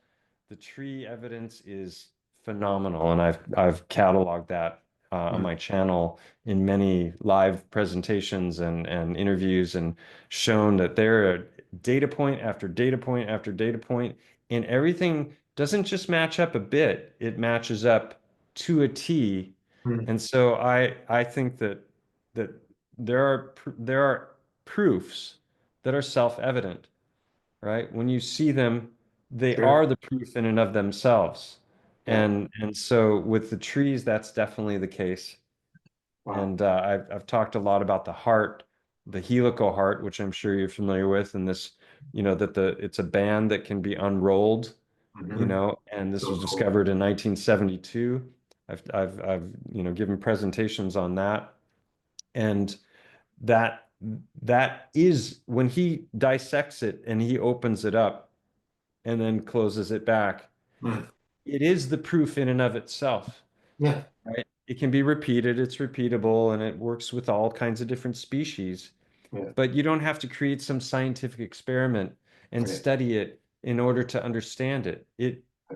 The tree evidence is phenomenal, and I've cataloged that on Mm. my channel in many live presentations and interviews, and shown that there are data point after data point after data point, and everything doesn't just match up a bit; it matches up to a T. Mm. And so I think that there are proofs that are self-evident, right? When you see them, they Sure. are the proof in and of themselves. Yeah. And so with the trees, that's definitely the case. Wow. And I've talked a lot about the heart, the helical heart, which I'm sure you're familiar with, and this, that it's a band that can be unrolled, Hmm. and this So was cool. discovered in 1972. I've given presentations on that, and that that is when he dissects it and he opens it up and then closes it back. Mm. It is the proof in and of itself, Yeah. right? It can be repeated, it's repeatable, and it works with all kinds of different species. Yeah. But you don't have to create some scientific experiment and Right. study it in order to understand it.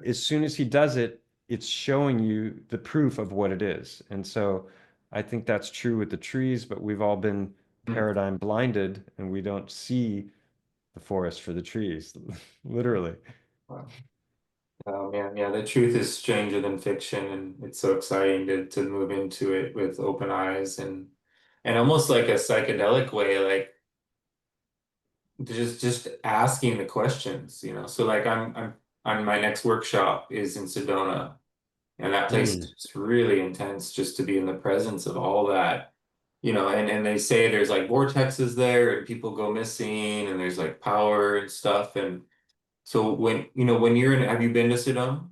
As soon as he does it, it's showing you the proof of what it is. And so I think that's true with the trees, but we've all been Mm. paradigm blinded and we don't see the forest for the trees, literally. Wow. Oh man, yeah, the truth is stranger than fiction, and it's so exciting to move into it with open eyes. And and almost like a psychedelic way, like just asking the questions, you know. So like I'm on my next workshop is in Sedona, and that place is Mm, just really intense just to be in the presence of all that, you know, and they say there's like vortexes there and people go missing and there's like power and stuff. And so when, you know, when you're in, have you been to Sedona?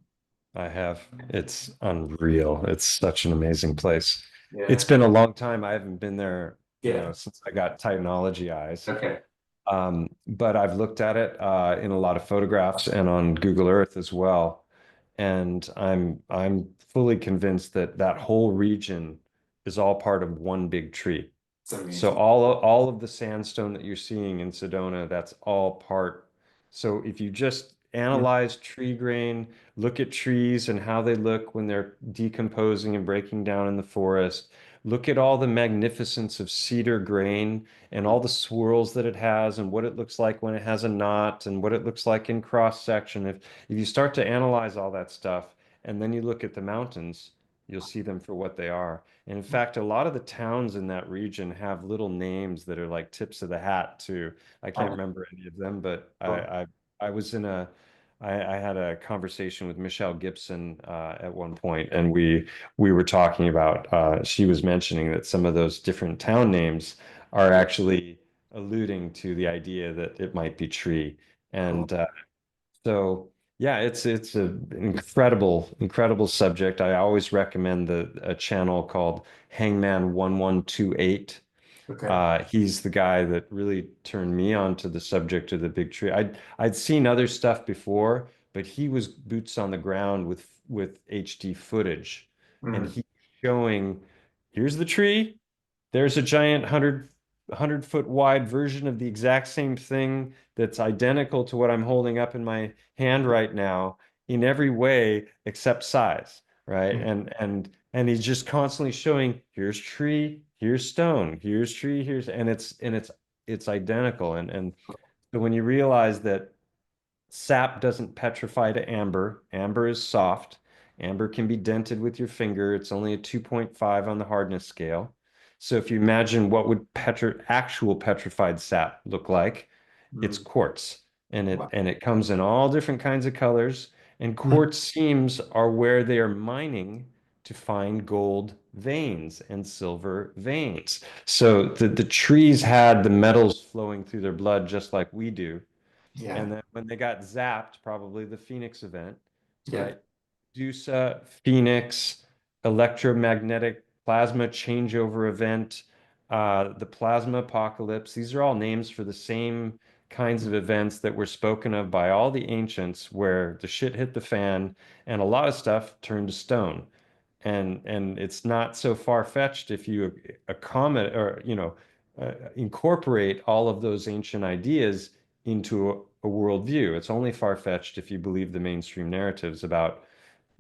I have. It's unreal. It's such an amazing place. It's Yeah. been a long time. I haven't been there, Yeah. since I got Titanology eyes. Okay. But I've looked at it in a lot of photographs and on Google Earth as well. And I'm fully convinced that that whole region is all part of one big tree. It's So amazing. all of the sandstone that you're seeing in Sedona, that's all part. So if you just Mm. analyze tree grain, look at trees and how they look when they're decomposing and breaking down in the forest, look at all the magnificence of cedar grain and all the swirls that it has and what it looks like when it has a knot and what it looks like in cross section. If you start to analyze all that stuff and then you look at the mountains, you'll see them for what they are. And in fact, a lot of the towns in that region have little names that are like tips of the hat too. I can't Oh, remember any of them, but cool. I was in I had a conversation with Michelle Gibson at one point, and we were talking about she was mentioning that some of those different town names are actually alluding to the idea that it might be tree. Cool. And so yeah, it's an incredible subject. I always recommend a channel called Hangman 1128. Okay. He's the guy that really turned me on to the subject of the big tree. I'd seen other stuff before, but he was boots on the ground with HD footage, and Mm. he showing here's the tree, there's a giant 100 foot wide version of the exact same thing that's identical to what I'm holding up in my hand right now in every way except size, right? Mm. And he's just constantly showing here's tree, here's stone, here's tree, here's and it's identical. And so when you realize that sap doesn't petrify to amber. Amber is soft. Amber can be dented with your finger. It's only a 2.5 on the hardness scale. So if you imagine what would actual petrified sap look like, it's Mm. quartz. And Wow. it comes in all different kinds of colors. And Mm. quartz seams are where they are mining to find gold veins and silver veins. So the trees had the metals flowing through their blood just like we do. Yeah. And then when they got zapped, probably the Phoenix event, Yeah. right? Dusa, Phoenix, electromagnetic plasma changeover event, the plasma apocalypse. These are all names for the same kinds of events that were spoken of by all the ancients where the shit hit the fan and a lot of stuff turned to stone. And it's not so far-fetched if you accommodate or incorporate all of those ancient ideas into a worldview. It's only far-fetched if you believe the mainstream narratives about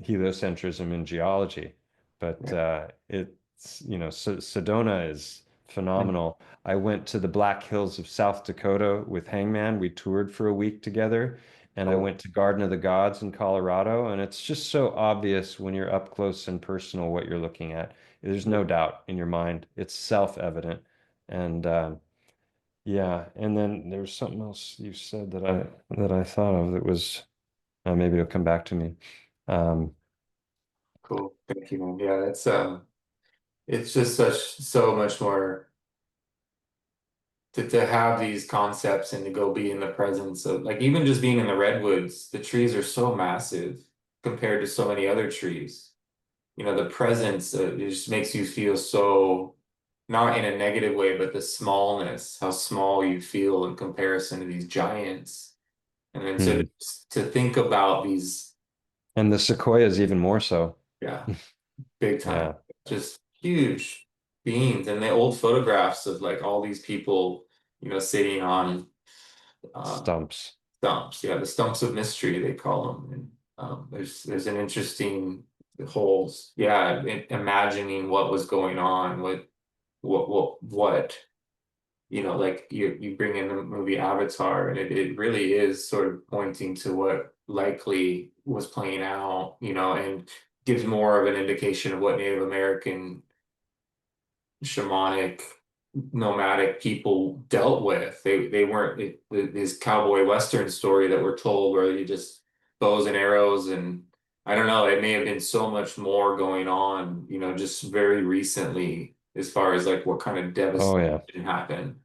heliocentrism in geology. But Yeah. it's, Sedona is Mm. phenomenal. I went to the Black Hills of South Dakota with Hangman. We toured for a week together. And I Cool. went to Garden of the Gods in Colorado. And it's just so obvious when you're up close and personal what you're looking at. There's Yeah. no doubt in your mind. It's self-evident. And yeah, and then there's something else you said that I thought of that was maybe it'll come back to me. Um, Cool. Thank you, man. Yeah, it's just so much more to have these concepts and to go be in the presence of like even just being in the redwoods, the trees are so massive compared to so many other trees. You know, the presence it just makes you feel so not in a negative way, but the smallness, how small you feel in comparison to these giants. And then hmm. to think about these, And the sequoias even more so. yeah, big time, Yeah, just huge beings. And the old photographs of like all these people, you know, sitting on uh, stumps. stumps. Yeah, the stumps of mystery they call them. And there's an interesting holes. Yeah, imagining what was going on, what you know, like you bring in the movie Avatar, and it really is sort of pointing to what likely was playing out, you know, and gives more of an indication of what Native American shamanic nomadic people dealt with. They weren't this cowboy western story that we're told where you just bows and arrows, and I don't know, it may have been so much more going on, just very recently as far as like what kind of Oh devastation yeah. happened.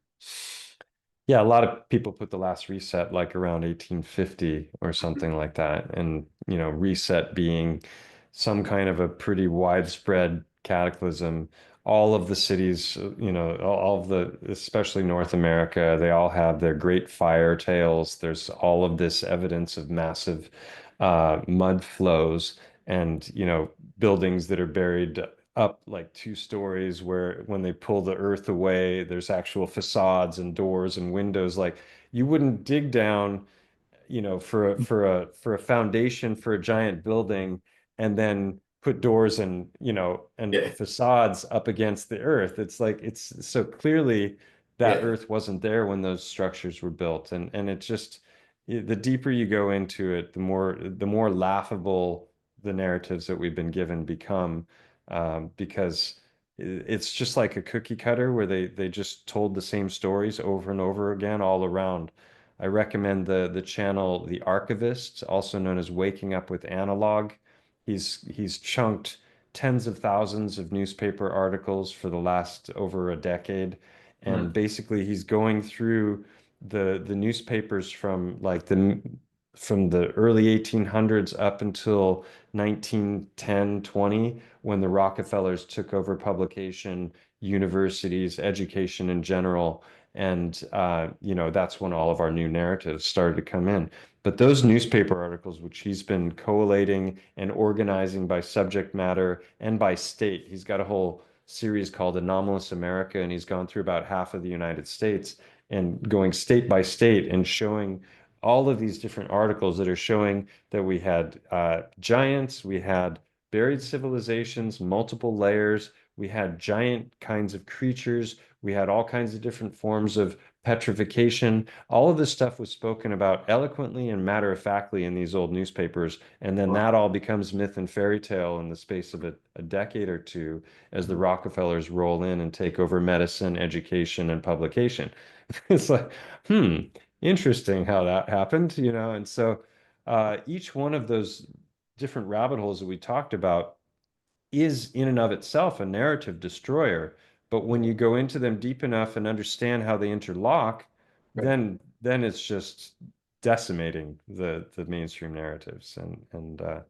Yeah, a lot of people put the last reset like around 1850 or something like that. And, reset being some kind of a pretty widespread cataclysm. All of the cities, all of the, especially North America, they all have their great fire tales. There's all of this evidence of massive mud flows and, buildings that are buried up like 2 stories where when they pull the earth away, there's actual facades and doors and windows. Like you wouldn't dig down, for a foundation for a giant building and then put doors and Yeah, facades up against the earth. It's like it's so clearly that yeah, earth wasn't there when those structures were built. And it's just the deeper you go into it, the more laughable the narratives that we've been given become, because it's just like a cookie cutter where they just told the same stories over and over again all around. I recommend the channel The Archivist, also known as Waking Up with Analog. He's chunked tens of thousands of newspaper articles for the last over a decade, and mm, basically he's going through the newspapers from the early 1800s up until 1910, 20, when the Rockefellers took over publication, universities, education in general. And, that's when all of our new narratives started to come in. But those newspaper articles, which he's been collating and organizing by subject matter and by state, he's got a whole series called Anomalous America, and he's gone through about half of the United States and going state by state and showing all of these different articles that are showing that we had giants, we had buried civilizations, multiple layers, we had giant kinds of creatures, we had all kinds of different forms of petrification. All of this stuff was spoken about eloquently and matter-of-factly in these old newspapers. And then that all becomes myth and fairy tale in the space of a decade or two as the Rockefellers roll in and take over medicine, education, and publication. It's like, interesting how that happened, And so each one of those different rabbit holes that we talked about is in and of itself a narrative destroyer. But when yeah, you go into them deep enough and understand how they interlock, right. then it's just decimating the mainstream narratives. And a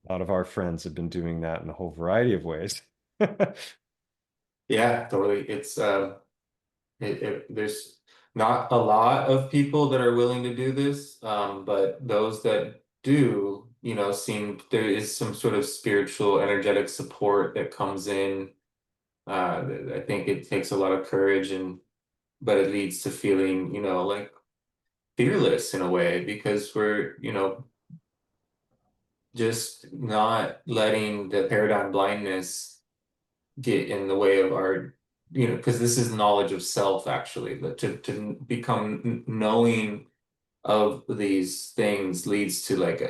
lot of our friends have been doing that in a whole variety of ways. Yeah, totally. There's not a lot of people that are willing to do this, but those that do, seem there is some sort of spiritual, energetic support that comes in. I think it takes a lot of courage, but it leads to feeling, like fearless in a way because we're, just not letting the paradigm blindness get in the way of our, because this is knowledge of self actually, but to become knowing of these things leads to like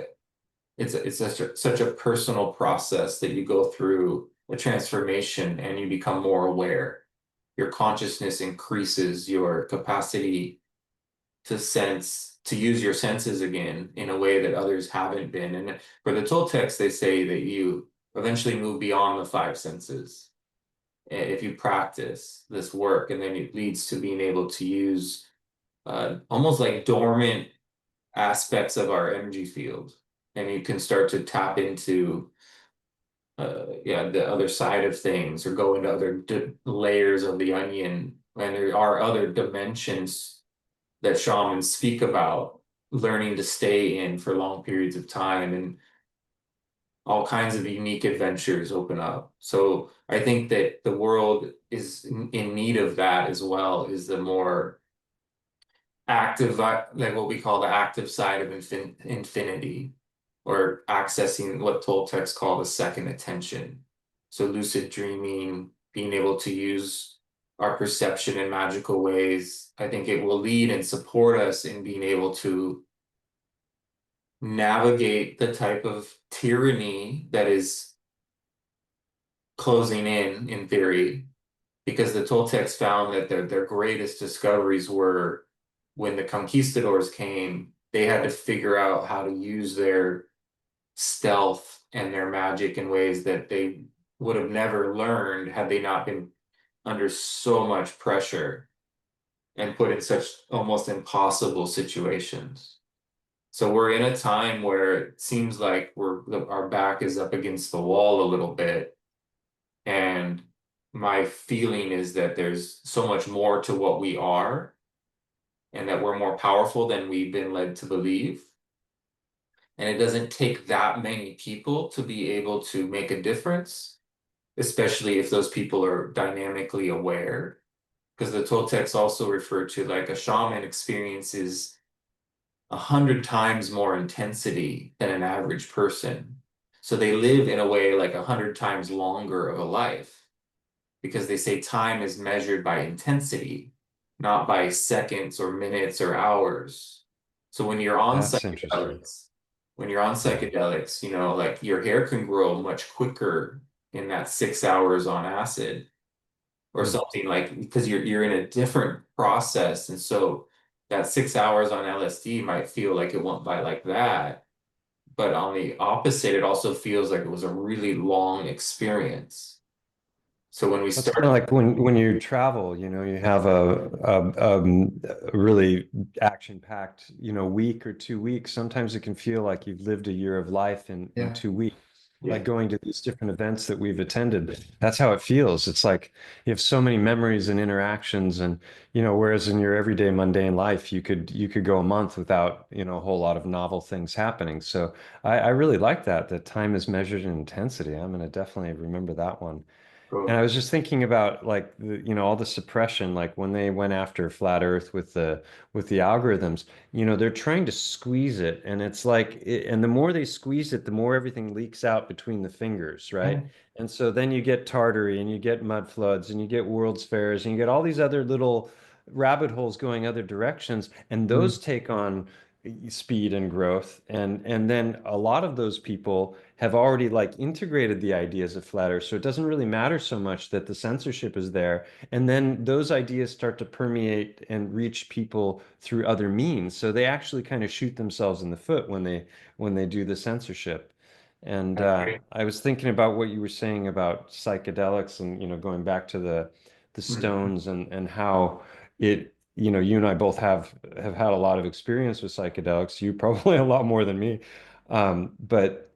it's such a personal process that you go through a transformation and you become more aware. Your consciousness increases your capacity to use your senses again in a way that others haven't been. And for the Toltecs, they say that you eventually move beyond the five senses if you practice this work, and then it leads to being able to use almost like dormant aspects of our energy field, and you can start to tap into yeah, the other side of things or go into other layers of the onion. And there are other dimensions that shamans speak about learning to stay in for long periods of time, and all kinds of unique adventures open up. So I think that the world is in need of that as well, is the more active, like what we call the active side of infinity, or accessing what Toltecs call the second attention. So lucid dreaming, being able to use our perception in magical ways, I think it will lead and support us in being able to navigate the type of tyranny that is closing in theory, because the Toltecs found that their greatest discoveries were when the conquistadors came, they had to figure out how to use their stealth and their magic in ways that they would have never learned had they not been under so much pressure and put in such almost impossible situations. So we're in a time where it seems like our back is up against the wall a little bit. And my feeling is that there's so much more to what we are and that we're more powerful than we've been led to believe. And it doesn't take that many people to be able to make a difference, especially if those people are dynamically aware. Because the Toltecs also refer to like a shaman experiences 100 times more intensity than an average person. So they live in a way like 100 times longer of a life because they say time is measured by intensity, not by seconds or minutes or hours. So That's interesting. when you're on psychedelics, you know, like your hair can grow much quicker in that 6 hours on acid or Hmm. something like because you're in a different process. And so that 6 hours on LSD might feel like it went by like that. But on the opposite, it also feels like it was a really long experience. So when we That's kind of start, like when you travel, you know, you have a really action-packed, you know, week or 2 weeks. Sometimes it can feel like you've lived a year of life in yeah, 2 weeks, like yeah, going to these different events that we've attended. That's how it feels. It's like you have so many memories and interactions, and you know, whereas in your everyday mundane life, you could go a month without, you know, a whole lot of novel things happening. So I really like that time is measured in intensity. I'm going to definitely remember that one. And I cool. was just thinking about like you know all the suppression, like when they went after flat Earth with the algorithms, you know, they're trying to squeeze it, and it's like, and the more they squeeze it, the more everything leaks out between the fingers, right? Yeah. And so then you get Tartary, and you get mud floods, and you get World's Fairs, and you get all these other little rabbit holes going other directions, and Mm. those take on speed and growth, and then a lot of those people have already like integrated the ideas of flat earth, so it doesn't really matter so much that the censorship is there, and then those ideas start to permeate and reach people through other means, so they actually kind of shoot themselves in the foot when they do the censorship. And I agree. I was thinking about what you were saying about psychedelics, and you know, going back to the Mhm. stones, and how it, you know, you and I both have had a lot of experience with psychedelics. You probably a lot more than me. But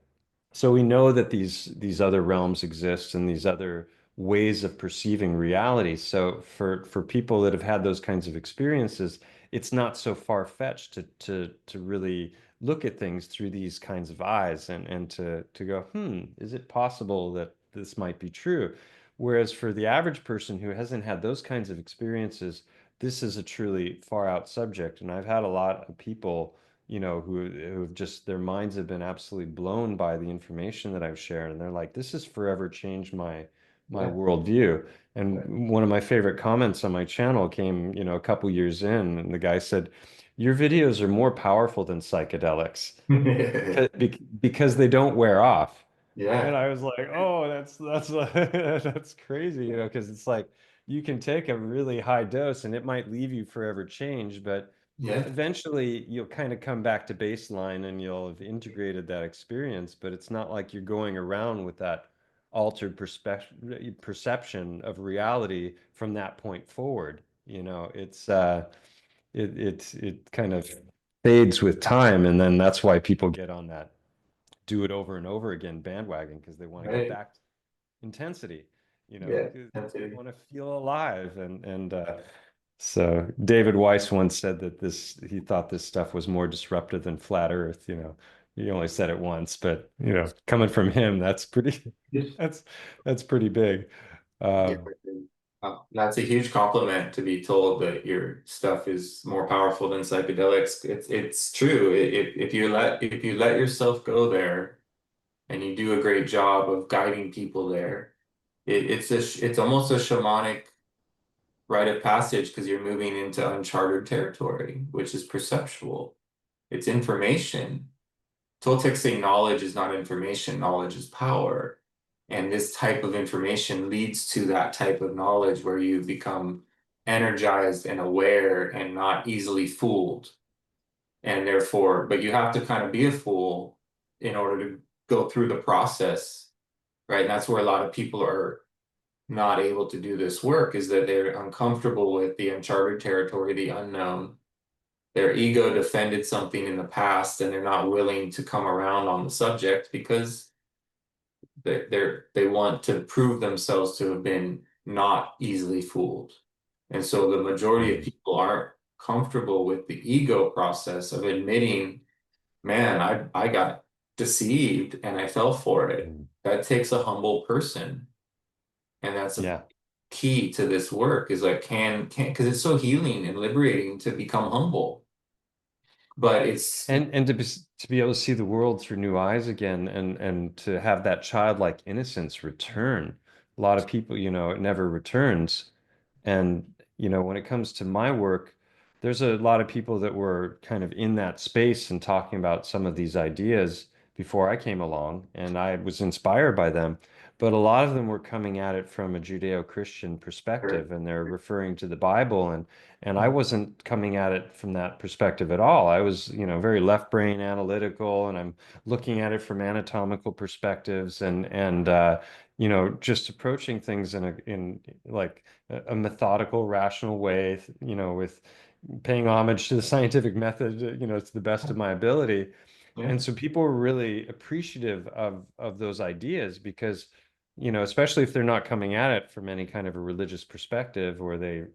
so we know that these other realms exist and these other ways of perceiving reality. So for people that have had those kinds of experiences, it's not so far-fetched to really look at things through these kinds of eyes, and to go, is it possible that this might be true? Whereas for the average person who hasn't had those kinds of experiences, this is a truly far out subject. And I've had a lot of people, you know, who've just, their minds have been absolutely blown by the information that I've shared, and they're like, this has forever changed my Yeah. worldview. And one of my favorite comments on my channel came, you know, a couple years in, and the guy said, your videos are more powerful than psychedelics because they don't wear off. And Yeah. I was like, oh, that's that's crazy, you know, because it's like you can take a really high dose and it might leave you forever changed, but Yeah. eventually you'll kind of come back to baseline and you'll have integrated that experience, but it's not like you're going around with that altered perception of reality from that point forward. You know, it kind of fades with time, and then that's why people get on that do it over and over again bandwagon, because they want to get Right. back to intensity, you know, Yeah. because That's they it. want to feel alive. And so David Weiss once said that this, he thought this stuff was more disruptive than flat Earth, you know. He only said it once, but you know, coming from him, that's pretty, that's that's pretty big. Yeah. Um, That's a huge compliment to be told that your stuff is more powerful than psychedelics. It's true. If you let yourself go there and you do a great job of guiding people there, it's almost a shamanic rite of passage because you're moving into uncharted territory, which is perceptual. It's information. Toltecs say knowledge is not information, knowledge is power. And this type of information leads to that type of knowledge where you become energized and aware and not easily fooled. And therefore, but you have to kind of be a fool in order to go through the process, right? And that's where a lot of people are not able to do this work, is that they're uncomfortable with the uncharted territory, the unknown. Their ego defended something in the past and they're not willing to come around on the subject because they want to prove themselves to have been not easily fooled. And so the majority of Mm, people aren't comfortable with the ego process of admitting, man, I got deceived and I fell for it. mm. That takes a humble person. And that's a Yeah. key to this work, is like because it's so healing and liberating to become humble. But it's And to be able to see the world through new eyes again, and to have that childlike innocence return. A lot of people, it never returns. And, when it comes to my work, there's a lot of people that were kind of in that space and talking about some of these ideas before I came along, and I was inspired by them. But a lot of them were coming at it from a Judeo-Christian perspective, and they're referring to the Bible, and I wasn't coming at it from that perspective at all. I was, very left brain analytical, and I'm looking at it from anatomical perspectives, and just approaching things in like a methodical, rational way, with paying homage to the scientific method, to the best of my ability. yeah, And so people were really appreciative of those ideas because, especially if they're not coming at it from any kind of a religious perspective, or they're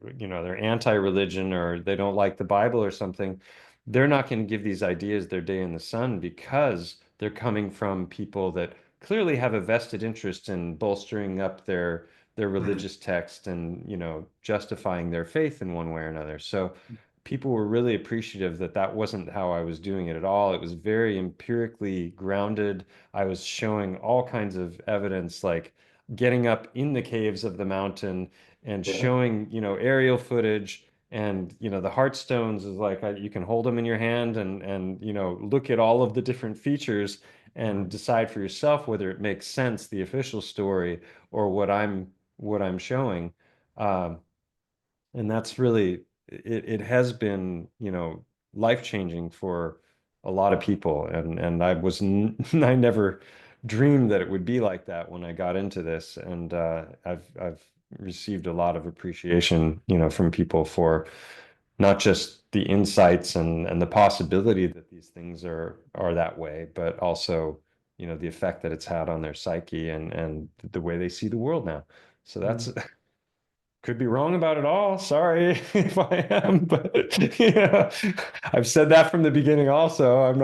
anti-religion, or they don't like the Bible or something, they're not going to give these ideas their day in the sun because they're coming from people that clearly have a vested interest in bolstering up their religious text and, justifying their faith in one way or another. So people were really appreciative that that wasn't how I was doing it at all. It was very empirically grounded. I was showing all kinds of evidence, like getting up in the caves of the mountain and yeah, showing, aerial footage. And, the heart stones is like you can hold them in your hand and look at all of the different features and decide for yourself whether it makes sense, the official story, or what I'm showing. Um, and that's really it has been, life-changing for a lot of people. And I never dreamed that it would be like that when I got into this. And I've received a lot of appreciation, from people for not just the insights and the possibility that these things are that way, but also, the effect that it's had on their psyche and the way they see the world now. So that's could be wrong about it all. Sorry if I am, but I've said that from the beginning also. I'm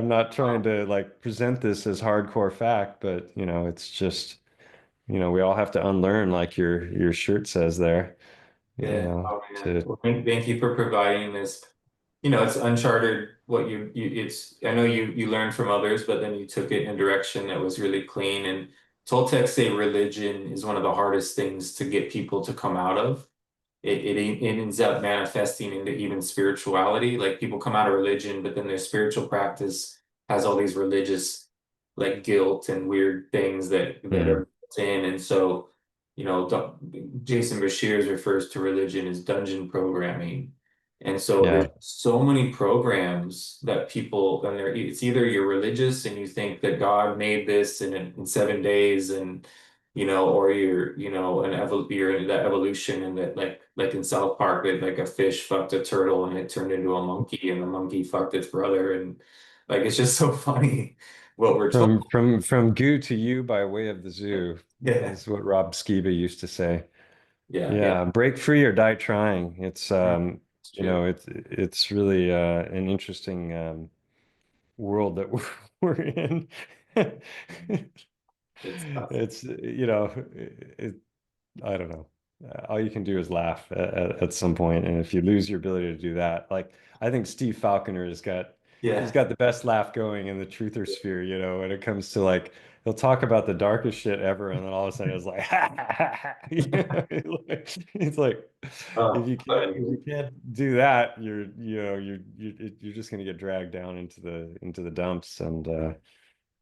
not trying to like present this as hardcore fact, but it's just, we all have to unlearn, like your shirt says there, yeah. Oh man. to Well, thank you for providing this. It's uncharted what it's, I know you learned from others, but then you took it in a direction that was really clean. And Toltecs say religion is one of the hardest things to get people to come out of. It ends up manifesting into even spirituality. Like people come out of religion, but then their spiritual practice has all these religious like guilt and weird things that Mm, are built in. And so, Jason Bashir refers to religion as dungeon programming. And so there's yeah. so many programs that people, and it's either you're religious and you think that God made this in 7 days, and or you're in that evolution, and that like in South Park, that like a fish fucked a turtle and it turned into a monkey, and the monkey fucked its brother, and like it's just so funny what we're told. From goo to you by way of the zoo Yeah, is what Rob Skiba used to say. yeah, yeah. Yeah, break free or die trying. It's It's true. it's really an interesting world that we're in. It's tough. It's, I don't know. All you can do is laugh at some point, and if you lose your ability to do that, like I think Steve Falconer he's Yeah. got the best laugh going in the truther sphere, when it comes to like he'll talk about the darkest shit ever, and then all of a sudden it's like, ha, ha, ha, ha. It's like if you can't do that, you're just gonna get dragged down into the dumps, and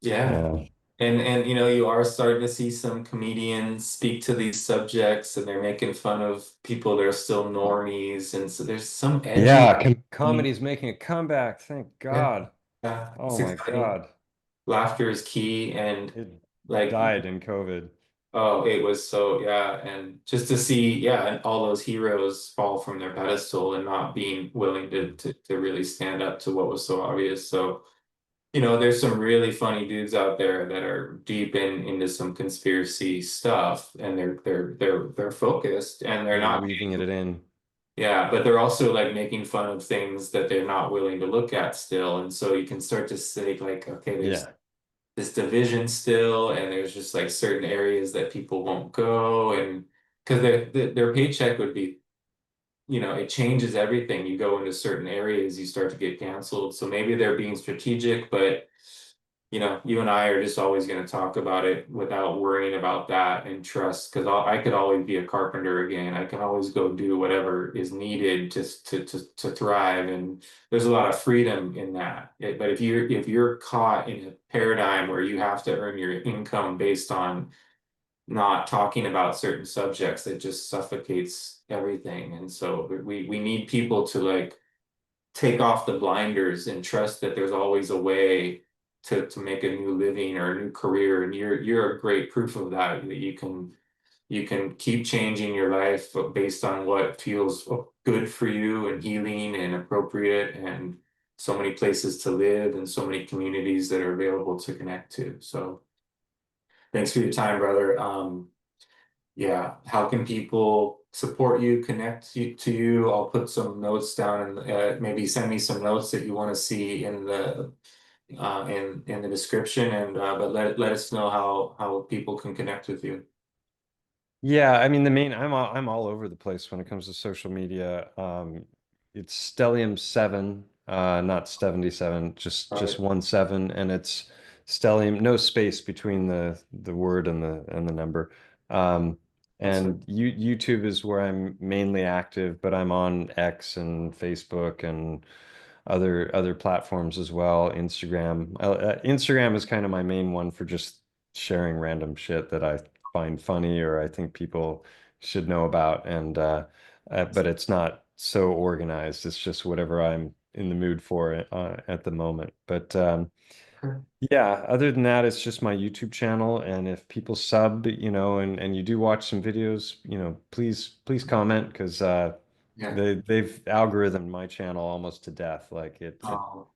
Yeah. yeah. And you know, you are starting to see some comedians speak to these subjects, and they're making fun of people that are still normies, and so there's some edgy. Yeah, comedy's making a comeback. Thank Yeah, God. yeah, Oh it's my exciting. God. Laughter is key, and It like, died in COVID. oh, it was so, yeah, and just to see, yeah, and all those heroes fall from their pedestal and not being willing to really stand up to what was so obvious. So, you know, there's some really funny dudes out there that are deep into some conspiracy stuff, and they're focused, and they're They're not, weaving it in. yeah, but they're also like making fun of things that they're not willing to look at still. And so you can start to say like, okay, there's Yeah. this division still, and there's just like certain areas that people won't go, and because their paycheck would be, you know, it changes everything. You go into certain areas, you start to get canceled. So maybe they're being strategic, but you know, you and I are just always going to talk about it without worrying about that, and trust, because I could always be a carpenter again. I can always go do whatever is needed to thrive, and there's a lot of freedom in that. But if you're caught in a paradigm where you have to earn your income based on not talking about certain subjects, it just suffocates everything. And so we need people to like take off the blinders and trust that there's always a way to make a new living or a new career. And you're a great proof of that, that you can keep changing your life based on what feels good for you and healing and appropriate, and so many places to live and so many communities that are available to connect to. So thanks for your time, brother. Yeah, how can people support you, connect to you? I'll put some notes down, and maybe send me some notes that you want to see in the description, and but let us know how people can connect with you. Yeah, I mean I'm all over the place when it comes to social media. It's Stellium 7, not 77, All just right, 1 7, and it's Stellium, no space between the word and the number. Um, awesome. and YouTube is where I'm mainly active, but I'm on X and Facebook and other platforms as well. Instagram is kind of my main one for just sharing random shit that I find funny or I think people should know about. And but it's not so organized. It's just whatever I'm in the mood for at the moment. But Okay. yeah, other than that, it's just my YouTube channel. And if people sub, and you do watch some videos, please comment because Yeah. they've algorithmed my channel almost to death. Like Oh,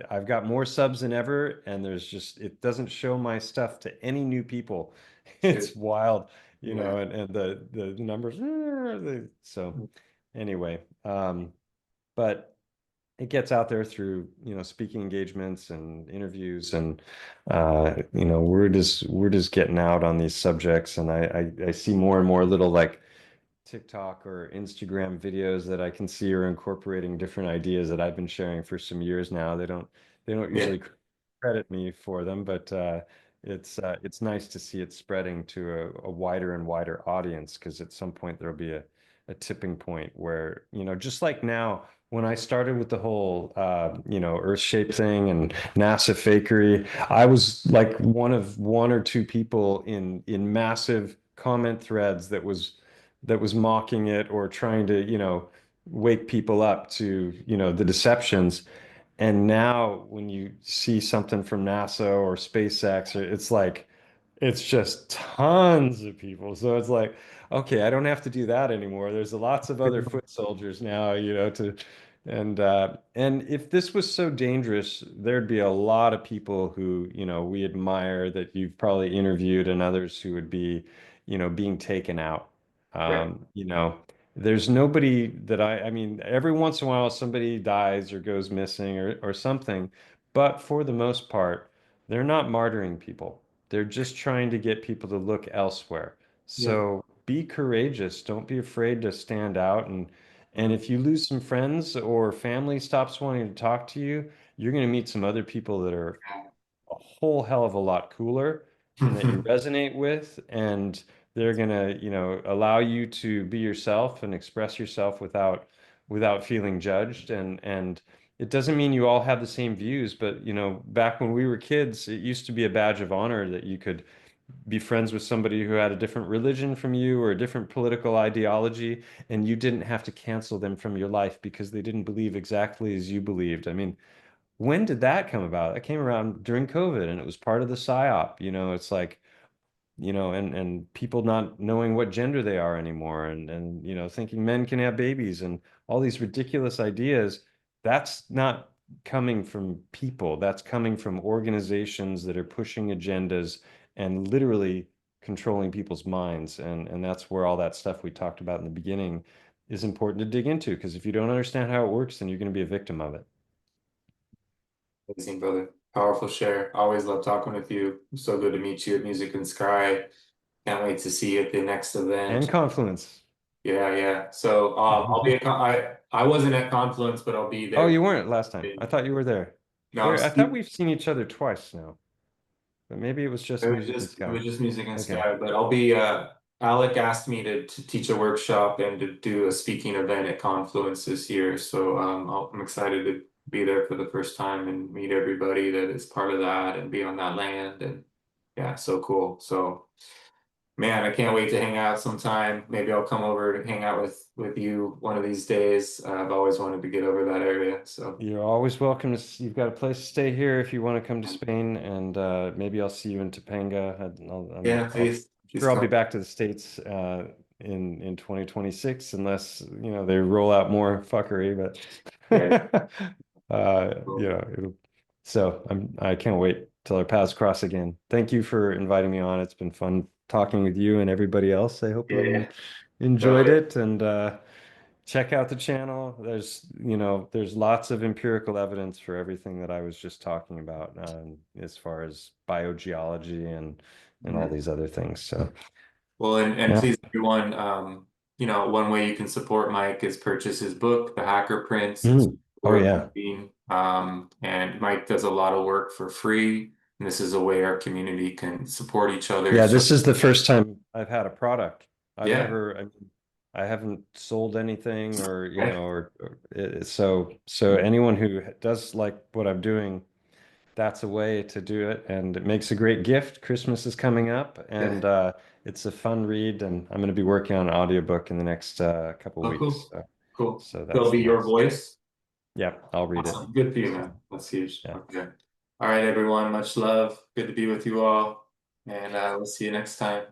I've got more subs than ever, and it doesn't show my stuff to any new people. good. It's wild, Yeah. and the numbers. So anyway, but it gets out there through, speaking engagements and interviews, and we're just getting out on these subjects, and I see more and more little like TikTok or Instagram videos that I can see are incorporating different ideas that I've been sharing for some years now. They don't Yeah. usually credit me for them, but it's nice to see it spreading to a wider and wider audience because at some point there'll be a tipping point where, just like now, when I started with the whole Earth-shaped thing and NASA fakery, I was like one of one or two people in massive comment threads that was mocking it or trying to, wake people up to, the deceptions. And now when you see something from NASA or SpaceX, it's just tons of people. So it's like, okay, I don't have to do that anymore. There's lots of other foot soldiers now, and if this was so dangerous, there'd be a lot of people who, we admire that you've probably interviewed and others who would be, being taken out. Right. There's nobody that I mean, every once in a while somebody dies or goes missing or something, but for the most part, they're not martyring people. They're just trying to get people to look elsewhere. Yeah. So be courageous. Don't be afraid to stand out. And Mm. if you lose some friends or family stops wanting to talk to you, you're going to meet some other people that are a whole hell of a lot cooler and that you resonate with, and they're gonna, allow you to be yourself and express yourself without feeling judged, and it doesn't mean you all have the same views, but you know, back when we were kids, it used to be a badge of honor that you could be friends with somebody who had a different religion from you or a different political ideology, and you didn't have to cancel them from your life because they didn't believe exactly as you believed. I mean, when did that come about? That came around during COVID, and it was part of the psyop. You know, it's like, you know, and people not knowing what gender they are anymore, and you know, thinking men can have babies and all these ridiculous ideas. That's not coming from people. That's coming from organizations that are pushing agendas and literally controlling people's minds. And that's where all that stuff we talked about in the beginning is important to dig into, because if you don't understand how it works, then you're going to be a victim of it. Amazing, brother. Powerful share. Always love talking with you. So good to meet you at Music and Sky. Can't wait to see you at the next And event. Confluence. Yeah, yeah. So I'll be I wasn't at Confluence, but I'll be Oh, there. you weren't last time. I thought you were there. No, There, I thought we've seen each other twice now, but maybe it was it just was Music and just it Sky. was just Music and Okay. Sky, but I'll be Alec asked me to teach a workshop and to do a speaking event at Confluence this year. So I'm excited to be there for the first time and meet everybody that is part of that and be on that land, and yeah, so cool. So man, I can't wait to hang out sometime. Maybe I'll come over to hang out with you one of these days. I've always wanted to get over that area. So You're always welcome to, you've got a place to stay here if you want to come to Spain, and maybe I'll see you in Topanga. yeah, I'm please sure I'll be come. back to the States in 2026, unless, you know, they roll out more fuckery, Yeah, but you cool. know, so I can't wait till our paths cross again. Thank you for inviting me on. It's been fun talking with you and everybody else. I hope Yeah, everyone enjoyed totally. it, and check out the channel. There's, you know, there's lots of empirical evidence for everything that I was just talking about, as far as biogeology and all Mhm. these other things. So Well, and yeah. please, everyone, one way you can support Mike is purchase his book, The Hacker Prince. It's Mm. Oh worth yeah. reading. And Mike does a lot of work for free, and this is a way our community can support each other. Yeah, So this is the first time I've had a product. I've yeah, never, I mean, I haven't sold anything, or, you know, okay. so anyone who does like what I'm doing, that's a way to do it, and it makes a great gift. Christmas is coming up, Yeah. and it's a fun read, and I'm going to be working on an audiobook in the next couple Oh, weeks. cool. Cool. So So it'll that's be your nice. voice. Yeah, I'll read it. Awesome. Good for you, So man. That's huge. yeah. Okay. All right, everyone. Much love. Good to be with you all. And we'll see you next time.